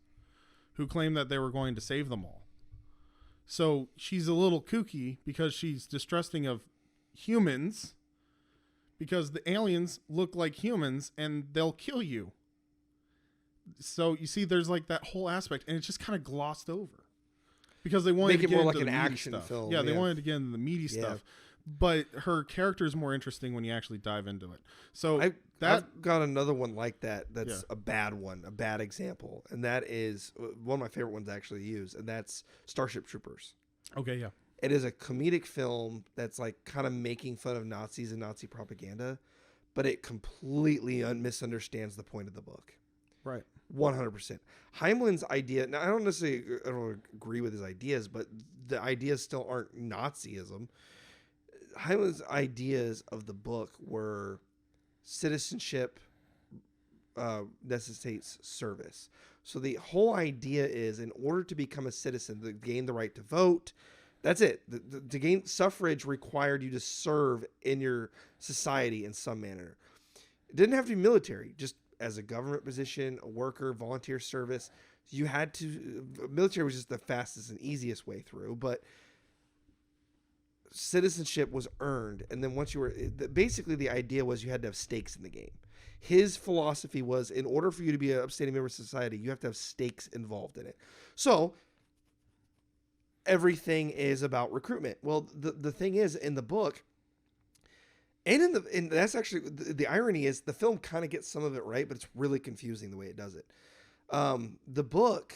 who claimed that they were going to save them all. So she's a little kooky because she's distrusting of humans, because the aliens look like humans and they'll kill you. So you see, there's like that whole aspect, and it's just kind of glossed over because they wanted to get more like an action film. Yeah, they wanted to get into the meaty stuff. But her character is more interesting when you actually dive into it. So I've got another one like that. That's a bad one, a bad example. And that is one of my favorite ones to actually use. And that's Starship Troopers. Okay, yeah. It is a comedic film that's like kind of making fun of Nazis and Nazi propaganda, but it completely misunderstands the point of the book. Right. 100%. Heimlin's idea, now I don't agree with his ideas, but the ideas still aren't Nazism. Heimlin's ideas of the book were citizenship necessitates service. So the whole idea is, in order to become a citizen, to gain the right to vote, that's it. To gain suffrage required you to serve in your society in some manner. It didn't have to be military, just as a government position, a worker, volunteer service. You had to, military was just the fastest and easiest way through, but citizenship was earned. And then once you were, basically the idea was you had to have stakes in the game. His philosophy was, in order for you to be an upstanding member of society, you have to have stakes involved in it. So everything is about recruitment. Well, the thing is, in the book, and that's actually the irony is the film kind of gets some of it right, but it's really confusing the way it does it. The book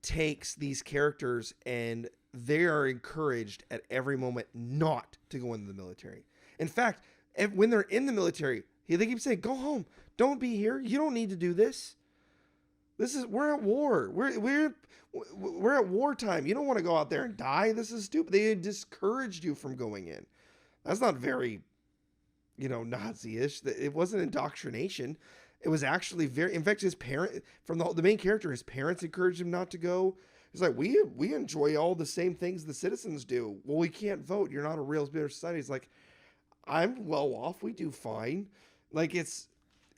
takes these characters and they are encouraged at every moment not to go into the military. In fact, when they're in the military, they keep saying, "Go home. Don't be here. You don't need to do this. We're at war. We're at wartime. You don't want to go out there and die. This is stupid." They discouraged you from going in. That's not very, Nazi-ish. It wasn't indoctrination. It was actually very, in fact, his parent, from the main character, his parents encouraged him not to go. It's like, we enjoy all the same things the citizens do. Well, we can't vote. You're not a real member of society. It's like, I'm well off. We do fine. Like,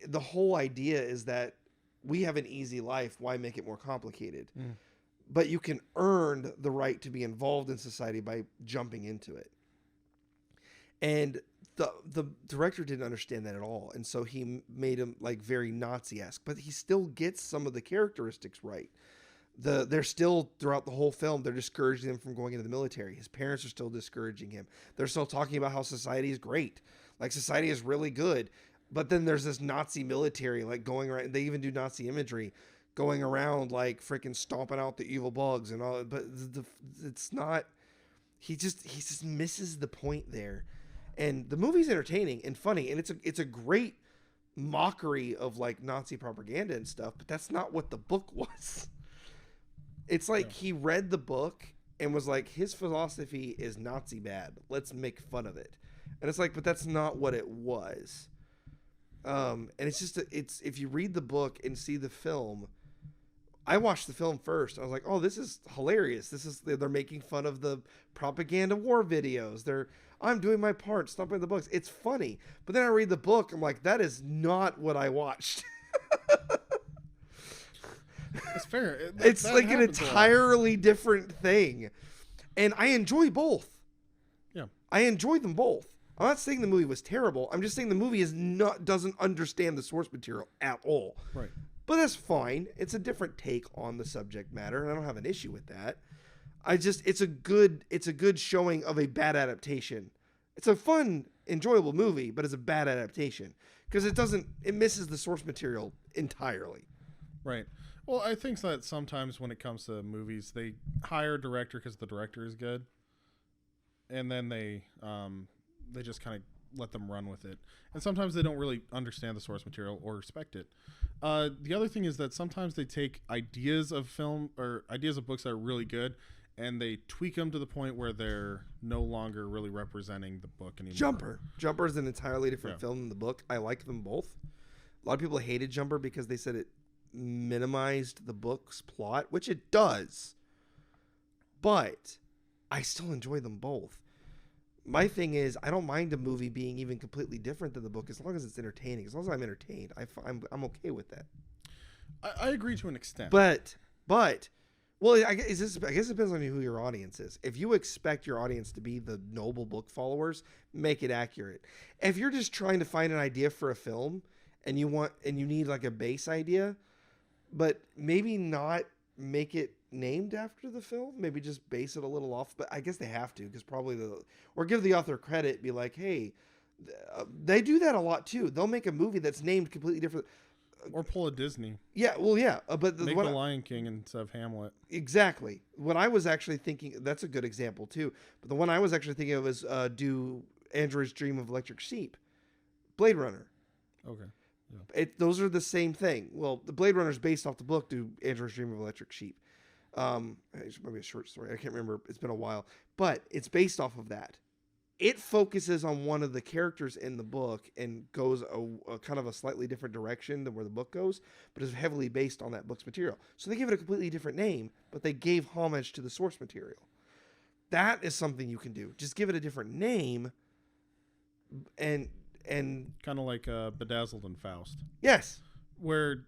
the whole idea is that we have an easy life. Why make it more complicated? Mm. But you can earn the right to be involved in society by jumping into it. And the director didn't understand that at all. And so he made him like very Nazi-esque, but he still gets some of the characteristics right. They're still, throughout the whole film, they're discouraging him from going into the military. His parents are still discouraging him. They're still talking about how society is great. Like, society is really good. But then there's this Nazi military, like, going around. They even do Nazi imagery, going around, like, freaking stomping out the evil bugs and all. But it's not, he just misses the point there. And the movie's entertaining and funny. And it's a great mockery of, like, Nazi propaganda and stuff. But that's not what the book was. It's like he read the book and was like, his philosophy is Nazi bad. Let's make fun of it. And it's like, but that's not what it was. And it's just, if you read the book and see the film, I watched the film first. I was like, oh, this is hilarious. They're making fun of the propaganda war videos. I'm doing my part, stomping the books. It's funny. But then I read the book. I'm like, that is not what I watched. It's fair. It's like an entirely different thing. And I enjoy both. Yeah. I enjoy them both. I'm not saying the movie was terrible. I'm just saying the movie doesn't understand the source material at all. Right. But that's fine. It's a different take on the subject matter, and I don't have an issue with that. It's a good showing of a bad adaptation. It's a fun, enjoyable movie, but it's a bad adaptation because it misses the source material entirely. Right. Well, I think that sometimes when it comes to movies, they hire a director because the director is good, and then they just kind of let them run with it. And sometimes they don't really understand the source material or respect it. The other thing is that sometimes they take ideas of film or ideas of books that are really good, and they tweak them to the point where they're no longer really representing the book anymore. Jumper is an entirely different film than the book. I like them both. A lot of people hated Jumper because they said it minimized the book's plot, which it does. But I still enjoy them both. My thing is, I don't mind a movie being even completely different than the book as long as it's entertaining. As long as I'm entertained, I'm okay with that. I agree to an extent. But, well, I guess it depends on who your audience is. If you expect your audience to be the noble book followers, make it accurate. If you're just trying to find an idea for a film and you need like a base idea, but maybe not make it named after the film, maybe just base it a little off. But I guess they have to, because or give the author credit, be like, hey, they do that a lot too. They'll make a movie that's named completely different. Or pull a Disney. Yeah, well, yeah. But make The Lion King instead of Hamlet. Exactly. What I was actually thinking, that's a good example too. But the one I was actually thinking of is do Android's Dream of Electric Sheep. Blade Runner. Okay. Yeah. Those are the same thing. Well, the Blade Runner is based off the book, do Android's Dream of Electric Sheep. It's maybe a short story. I can't remember. It's been a while. But it's based off of that. It focuses on one of the characters in the book and goes a kind of a slightly different direction than where the book goes, but is heavily based on that book's material. So they give it a completely different name, but they gave homage to the source material. That is something you can do. Just give it a different name and kind of like Bedazzled and Faust. Yes. Where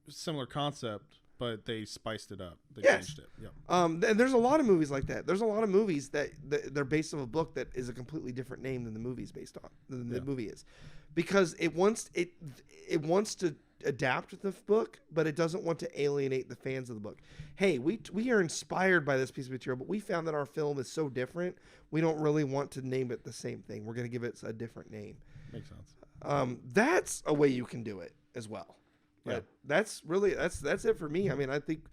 similar concept, but they spiced it up. They changed it. Yeah. And there's a lot of movies like that. There's a lot of movies that they're based off a book that is a completely different name than the movie's based on. Than the movie is, because it wants to adapt the book, but it doesn't want to alienate the fans of the book. Hey, we are inspired by this piece of material, but we found that our film is so different, we don't really want to name it the same thing. We're going to give it a different name. Makes sense. That's a way you can do it as well. Yeah. But that's it for me. I mean, I think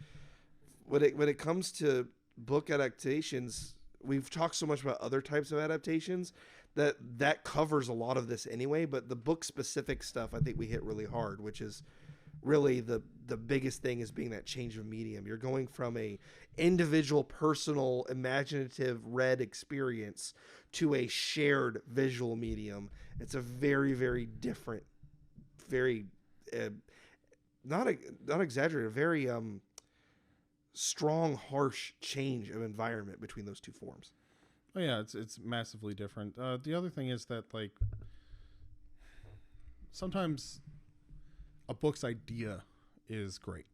when it comes to book adaptations, we've talked so much about other types of adaptations that covers a lot of this anyway. But the book specific stuff, I think we hit really hard, which is really the biggest thing is being that change of medium. You're going from a individual, personal, imaginative read experience to a shared visual medium. It's a very, very different, very not exaggerated, a very strong, harsh change of environment between those two forms. Oh yeah, it's massively different. The other thing is that, like, sometimes a book's idea is great.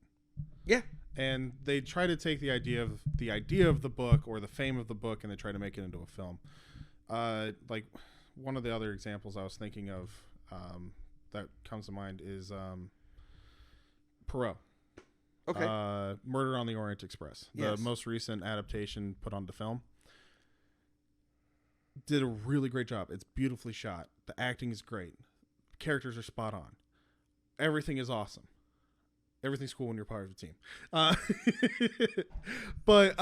Yeah. And they try to take the idea of the book or the fame of the book, and they try to make it into a film. Like, one of the other examples I was thinking of that comes to mind is Perot. Okay. Murder on the Orient Express, yes. The most recent adaptation put onto film. Did a really great job. It's beautifully shot. The acting is great. Characters are spot on. Everything is awesome. Everything's cool when you're part of a team. But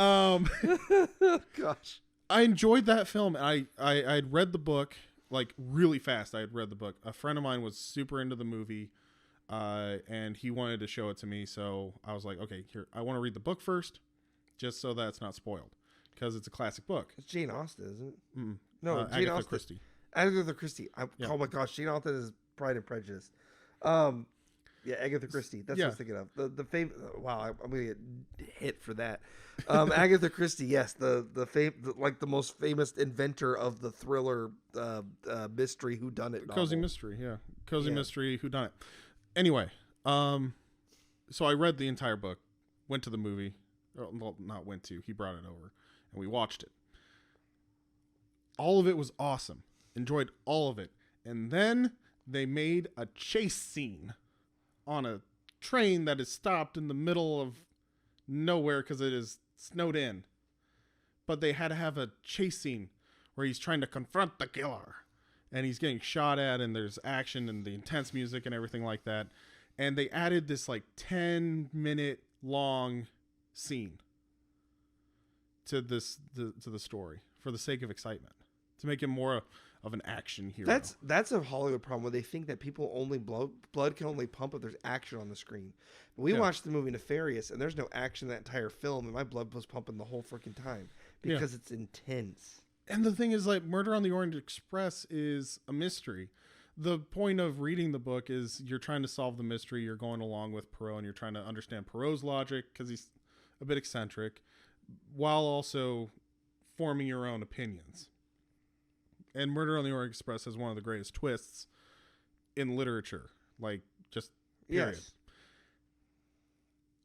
gosh, I enjoyed that film. I'd read the book like really fast. I had read the book. A friend of mine was super into the movie. And he wanted to show it to me, so I was like, okay, here, I want to read the book first, just so that it's not spoiled, because it's a classic book. It's Jane Austen, isn't it? Mm-mm. No, Jane Agatha Austen. Christie. Agatha Christie. Yeah. Oh my gosh, Jane Austen is Pride and Prejudice. Yeah, Agatha Christie. That's what I was thinking of. The famous. Wow, I'm gonna get hit for that. Agatha Christie. Yes, the most famous inventor of the thriller mystery whodunit novel. Cozy mystery, yeah. Cozy mystery whodunit. Anyway, so I read the entire book, went to the movie, well, not went to, he brought it over, and we watched it. All of it was awesome. Enjoyed all of it. And then they made a chase scene on a train that is stopped in the middle of nowhere because it is snowed in. But they had to have a chase scene where he's trying to confront the killer. And he's getting shot at, and there's action and the intense music and everything like that. And they added this like 10-minute long scene to the story for the sake of excitement, to make him more of an action hero. That's a Hollywood problem where they think that people only blood can only pump if there's action on the screen. But we watched the movie Nefarious, and there's no action in that entire film, and my blood was pumping the whole freaking time because it's intense. And the thing is, like, Murder on the Orient Express is a mystery. The point of reading the book is you're trying to solve the mystery. You're going along with Poirot, and you're trying to understand Poirot's logic because he's a bit eccentric, while also forming your own opinions. And Murder on the Orient Express has one of the greatest twists in literature. Like, just period. Yes.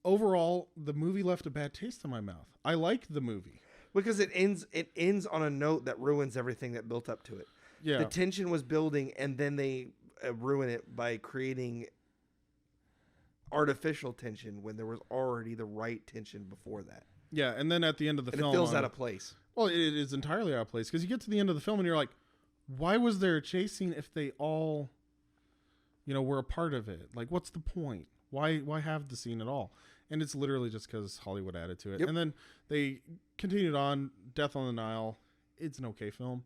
Overall, the movie left a bad taste in my mouth. I liked the movie. Because it ends on a note that ruins everything that built up to it. Yeah. The tension was building, and then they ruin it by creating artificial tension when there was already the right tension before that. Yeah, and then at the end of the film... it feels out of place. Well, it is entirely out of place, because you get to the end of the film and you're like, why was there a chase scene if they all, were a part of it? Like, what's the point? Why have the scene at all? And it's literally just because Hollywood added to it. Yep. And then they continued on. Death on the Nile. It's an okay film.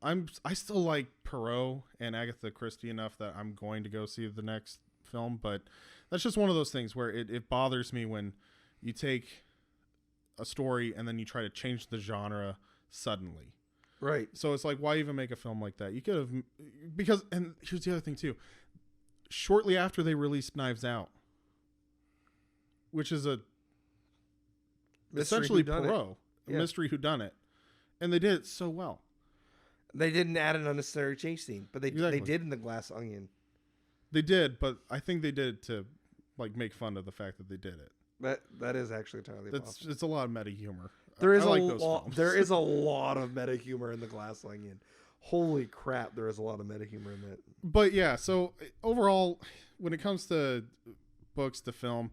I still like Poirot and Agatha Christie enough that I'm going to go see the next film. But that's just one of those things where it bothers me when you take a story and then you try to change the genre suddenly. Right. So it's like, why even make a film like that? You could have... And here's the other thing, too. Shortly after they released Knives Out, which is a essentially Poirot, a mystery whodunit, and they did it so well. They didn't add an unnecessary chase scene, but they did in The Glass Onion. They did, but I think they did it to make fun of the fact that they did it. That is actually entirely possible. It's a lot of meta humor. There is a lot of meta humor in The Glass Onion. Holy crap, there is a lot of meta humor in that. But yeah, so overall, when it comes to books to film,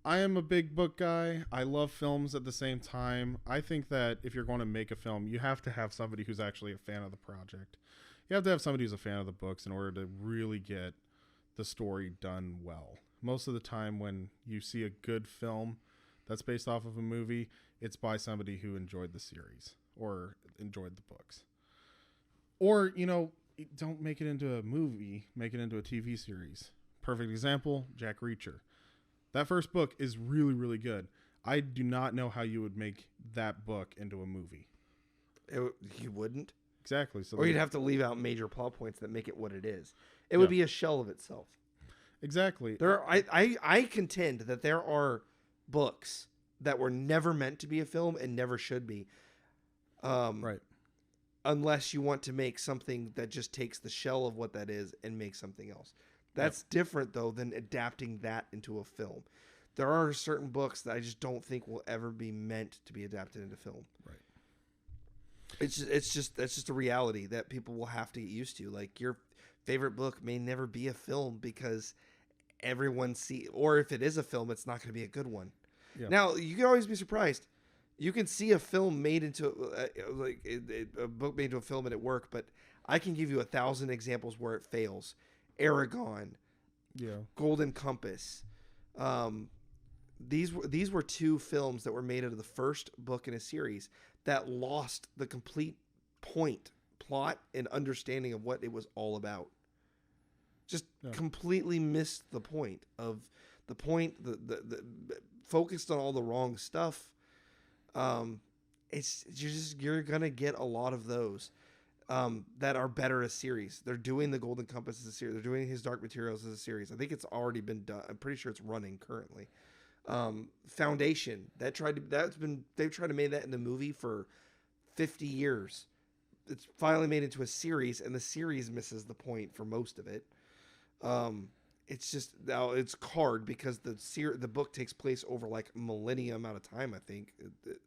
I am a big book guy. I love films at the same time. I think that if you're going to make a film, you have to have somebody who's actually a fan of the project. You have to have somebody who's a fan of the books in order to really get the story done well. Most of the time when you see a good film that's based off of a movie, it's by somebody who enjoyed the series or enjoyed the books. Or, don't make it into a movie, make it into a TV series. Perfect example, Jack Reacher. That first book is really, really good. I do not know how you would make that book into a movie. You wouldn't? Exactly. So or you'd have to leave out major plot points that make it what it is. It would be a shell of itself. Exactly. I contend that there are books that were never meant to be a film and never should be. Right. Unless you want to make something that just takes the shell of what that is and makes something else. That's different, though, than adapting that into a film. There are certain books that I just don't think will ever be meant to be adapted into film. Right. That's just a reality that people will have to get used to. Like, your favorite book may never be a film because everyone or if it is a film, it's not going to be a good one. Yeah. Now, you can always be surprised. You can see a film made into a book made into a film and it work, but I can give you 1,000 examples where it fails. Aragon, Golden Compass. These were two films that were made out of the first book in a series that lost the complete plot, and understanding of what it was all about. Just completely missed the point. The focused on all the wrong stuff. You're gonna get a lot of those. That are better as series. They're doing the Golden Compass as a series. They're doing his Dark Materials as a series. I think it's already been done. I'm pretty sure it's running currently. Foundation they've tried to make that in the movie for 50 years. It's finally made into a series, and the series misses the point for most of it. It's just now it's hard because the book takes place over like a millennium amount of time. I think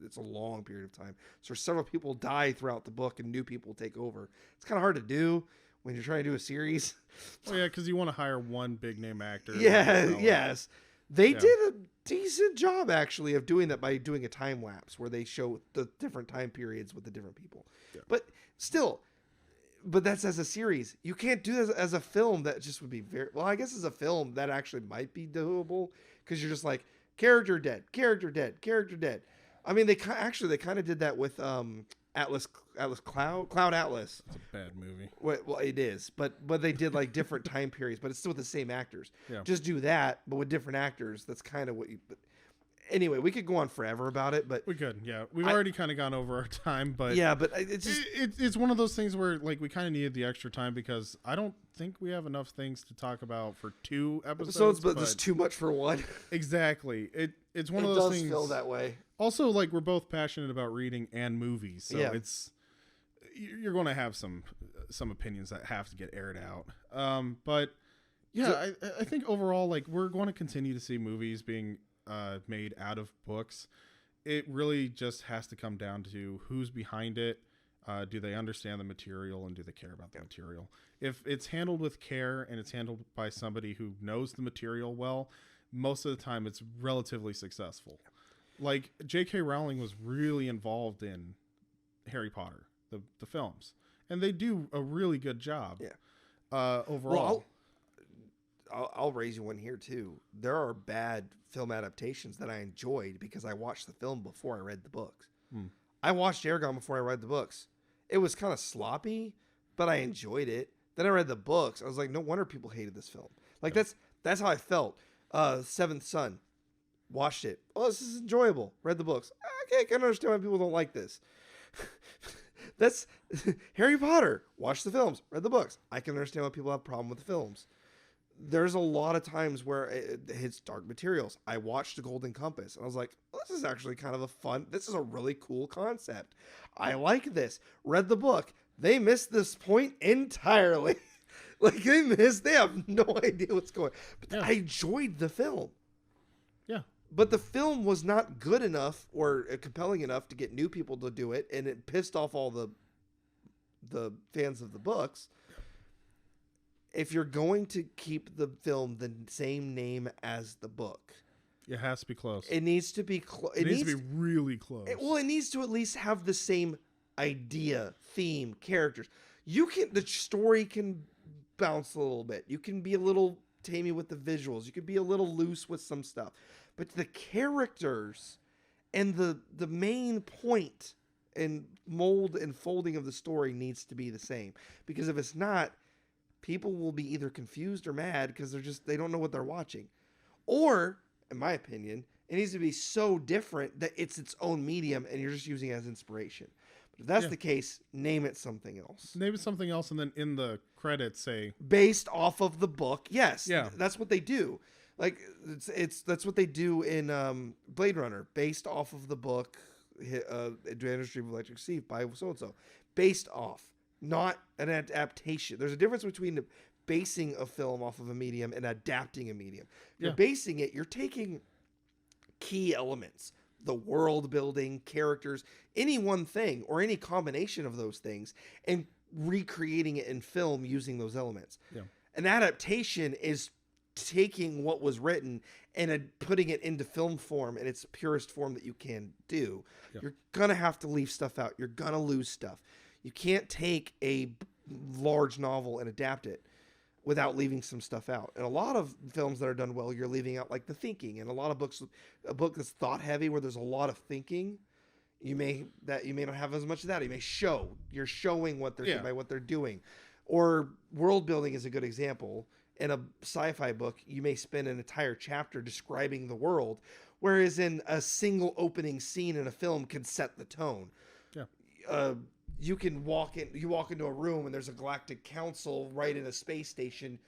it's a long period of time. So several people die throughout the book and new people take over. It's kind of hard to do when you're trying to do a series. Oh yeah, because you want to hire one big name actor. Yes. They did a decent job actually of doing that by doing a time lapse where they show the different time periods with the different people. Yeah. But still. But that's as a series. You can't do this as a film. That just would be I guess as a film that actually might be doable because you're just like character dead, character dead, character dead. I mean, they kind of did that with Cloud Atlas. It's a bad movie. Well, it is, but they did like different time periods, but it's still with the same actors. Yeah. Just do that, but with different actors. That's kind of what you. Anyway, we could go on forever about it, but we could. Yeah, we've already kind of gone over our time, but yeah, but it's just it's one of those things where like we kind of needed the extra time because I don't think we have enough things to talk about for 2 episodes. But there's too much for one. Exactly. It's one of those things. It does feel that way. Also, like we're both passionate about reading and movies, so you're going to have some opinions that have to get aired out. But yeah, I think overall, like we're going to continue to see movies being made out of books. It really just has to come down to who's behind it. Do they understand the material and do they care about the material? If it's handled with care and it's handled by somebody who knows the material well, most of the time it's relatively successful. Like J.K. Rowling was really involved in Harry Potter, the films, and they do a really good job. Overall. Well, I'll raise you one here too. There are bad film adaptations that I enjoyed because I watched the film before I read the books. I watched Eragon before I read the books. It was kind of sloppy, but I enjoyed it. Then I read the books. I was like, no wonder people hated this film. Like that's how I felt. Seventh Son. Watched it. Oh, this is enjoyable. Read the books. Okay, I can understand why people don't like this. That's Harry Potter. Watched the films. Read the books. I can understand why people have a problem with the films. There's a lot of times where it hits dark materials. I watched The Golden Compass and I was like, oh, this is actually kind of this is a really cool concept. I like this. Read the book. They missed this point entirely. Like they have no idea what's going on. But I enjoyed the film. Yeah. But the film was not good enough or compelling enough to get new people to do it. And it pissed off all the fans of the books. If you're going to keep the film the same name as the book, it has to be close. It needs to be close. It needs to be really close. It needs to at least have the same idea, theme, characters. The story can bounce a little bit. You can be a little tamey with the visuals. You can be a little loose with some stuff. But the characters and the main point and mold and folding of the story needs to be the same. Because if it's not, people will be either confused or mad because they don't know what they're watching. Or, in my opinion, it needs to be so different that it's its own medium and you're just using it as inspiration. But if that's the case, name it something else. Name it something else and then in the credits say... based off of the book. Yes. Yeah. That's what they do. Like, that's what they do in Blade Runner. Based off of the book, Advanced Stream of Electric Sea by so-and-so. Based off. Not an adaptation. There's a difference between basing a film off of a medium and adapting a medium. If you're basing it, you're taking key elements, the world building, characters, any one thing or any combination of those things, and recreating it in film using those elements. Yeah. An adaptation is taking what was written and putting it into film form in its purest form that you can do. Yeah. You're going to have to leave stuff out. You're going to lose stuff. You can't take a large novel and adapt it without leaving some stuff out. And a lot of films that are done well, you're leaving out like the thinking. And a lot of books, a book that's thought heavy where there's a lot of thinking, you may not have as much of that. You're showing what they're by what they're doing. Or world building is a good example. In a sci-fi book, you may spend an entire chapter describing the world, whereas in a single opening scene in a film can set the tone. Yeah. You walk into a room and there's a galactic council right in a space station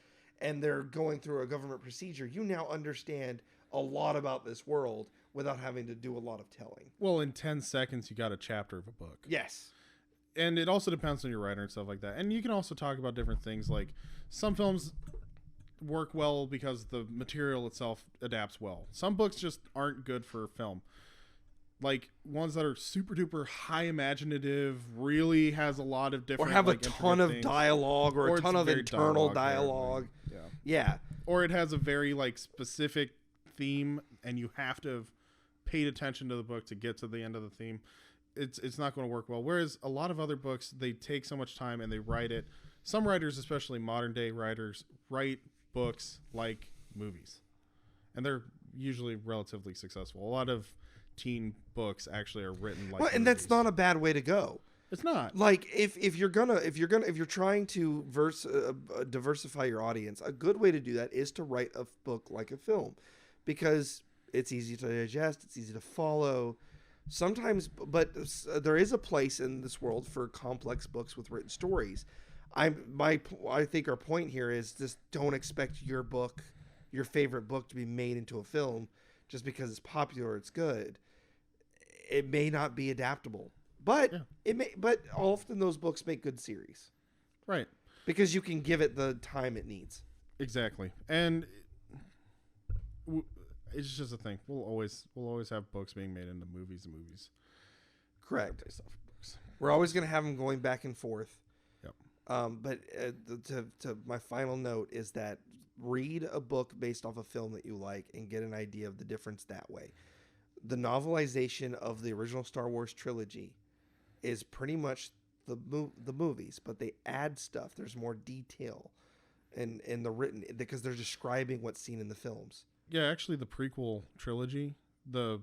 and they're going through a government procedure. You now understand a lot about this world without having to do a lot of telling. Well, in 10 seconds, you got a chapter of a book. Yes. And it also depends on your writer and stuff like that. And you can also talk about different things like some films work well because the material itself adapts well. Some books just aren't good for film. Like ones that are super duper high imaginative, really has a lot of different, or have a ton of dialogue or a ton of internal dialogue. Yeah. Or it has a very like specific theme and you have to have paid attention to the book to get to the end of the theme. It's not going to work well. Whereas a lot of other books, they take so much time and they write it. Some writers, especially modern day writers, write books like movies. And they're usually relatively successful. A lot of teen books actually are written like and that's not a bad way to go. It's not. Like if you're trying to diversify your audience, a good way to do that is to write a book like a film, because It's easy to digest. It's easy to follow. Sometimes, but there is a place in this world for complex books with written stories. I think our point here is just don't expect your favorite book to be made into a film just because it's popular or it's good. It may not be adaptable, but but often those books make good series. Right. Because you can give it the time it needs. Exactly. And it's just a thing. We'll always have books being made into movies and movies. Correct. Based off of books. We're always going to have them going back and forth. Yep. But to my final note is that read a book based off a film that you like and get an idea of the difference that way. The novelization of the original Star Wars trilogy is pretty much the movies, but they add stuff. There's more detail in the written because they're describing what's seen in the films. Yeah, actually, the prequel trilogy, the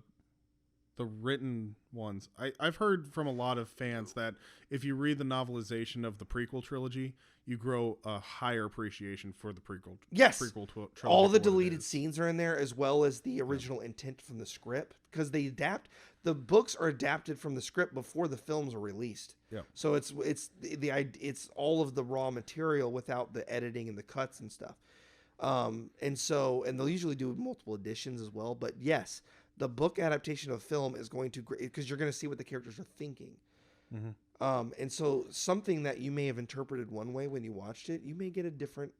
written ones, I've heard from a lot of fans that if you read the novelization of the prequel trilogy, you grow a higher appreciation for the prequel. Yes, trilogy. All the deleted scenes are in there, as well as the original intent from the script, because they adapt. The books are adapted from the script before the films are released. Yeah. So it's all of the raw material without the editing and the cuts and stuff. And they'll usually do multiple editions as well. But yes, the book adaptation of film is going to, because you're going to see what the characters are thinking. Mm-hmm. And so something that you may have interpreted one way when you watched it, you may get a different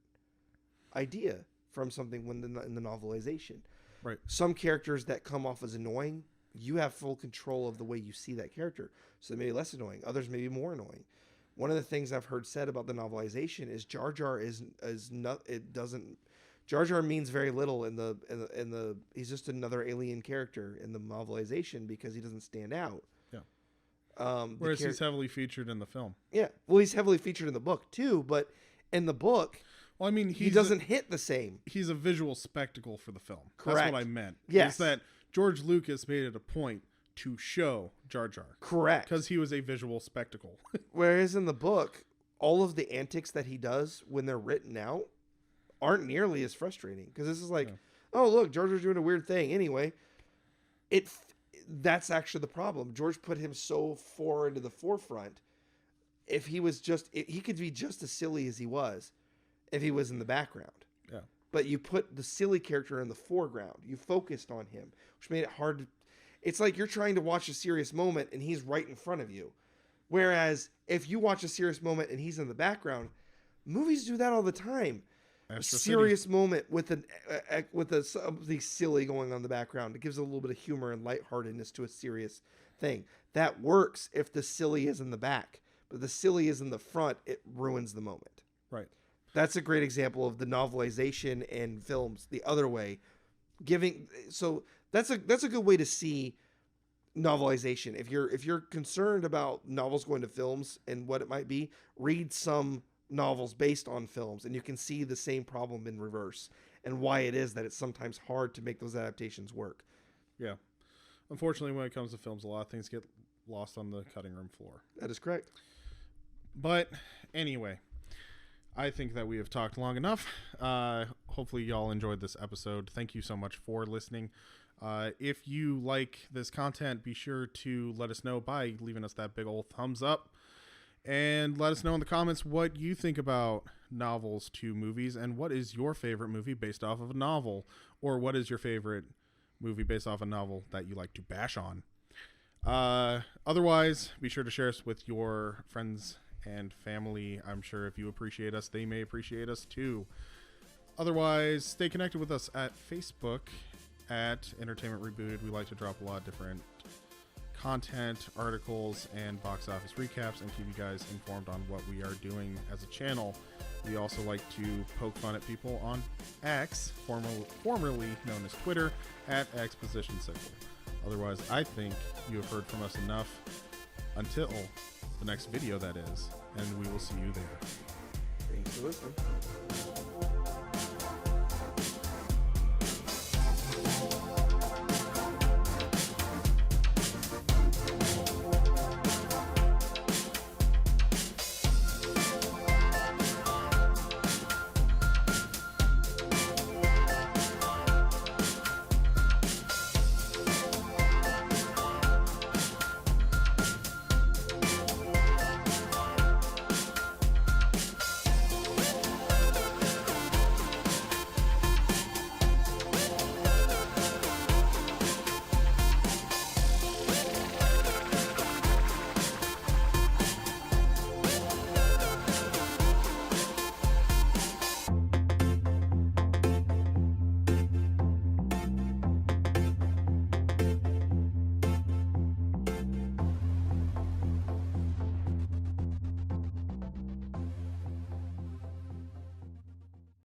idea from something in the novelization. Right. Some characters that come off as annoying, you have full control of the way you see that character. So they may be less annoying. Others may be more annoying. One of the things I've heard said about the novelization is Jar Jar is not. It doesn't. Jar Jar means very little in the. He's just another alien character in the novelization because he doesn't stand out. Yeah. Whereas he's heavily featured in the film. Yeah. Well, he's heavily featured in the book too, but in the book, well, I mean, he doesn't hit the same. He's a visual spectacle for the film. Correct. That's what I meant. Yes. Is that George Lucas made it a point to show Jar Jar. Correct. Because he was a visual spectacle. Whereas in the book, all of the antics that he does when they're written out aren't nearly as frustrating. Because this is like, oh, look, Jar Jar's doing a weird thing. Anyway, that's actually the problem. George put him so far into the forefront. If he was he could be just as silly as he was if he was in the background. Yeah. But you put the silly character in the foreground. You focused on him, which made it hard to... It's like you're trying to watch a serious moment and he's right in front of you. Whereas if you watch a serious moment and he's in the background, movies do that all the time. A serious moment with something silly going on in the background. It gives a little bit of humor and lightheartedness to a serious thing. That works if the silly is in the back. But the silly is in the front, it ruins the moment. Right. That's a great example of the novelization and films the other way. So that's a good way to see novelization. If you're concerned about novels going to films and what it might be, read some novels based on films and you can see the same problem in reverse and why it is that it's sometimes hard to make those adaptations work. Yeah. Unfortunately, when it comes to films, a lot of things get lost on the cutting room floor. That is correct. But anyway, I think that we have talked long enough. Hopefully y'all enjoyed this episode. Thank you so much for listening. If you like this content, be sure to let us know by leaving us that big old thumbs up. And let us know in the comments what you think about novels to movies and what is your favorite movie based off of a novel, or what is your favorite movie based off a novel that you like to bash on. Otherwise, be sure to share us with your friends and family. I'm sure if you appreciate us, they may appreciate us too. Otherwise, stay connected with us at Facebook at Entertainment ReBooted. We like to drop a lot of different content, articles, and box office recaps and keep you guys informed on what we are doing as a channel. We also like to poke fun at people on X, formerly known as Twitter, at Exposition Cycle. Otherwise, I think you have heard from us enough until the next video, that is, and we will see you there. Thanks for listening.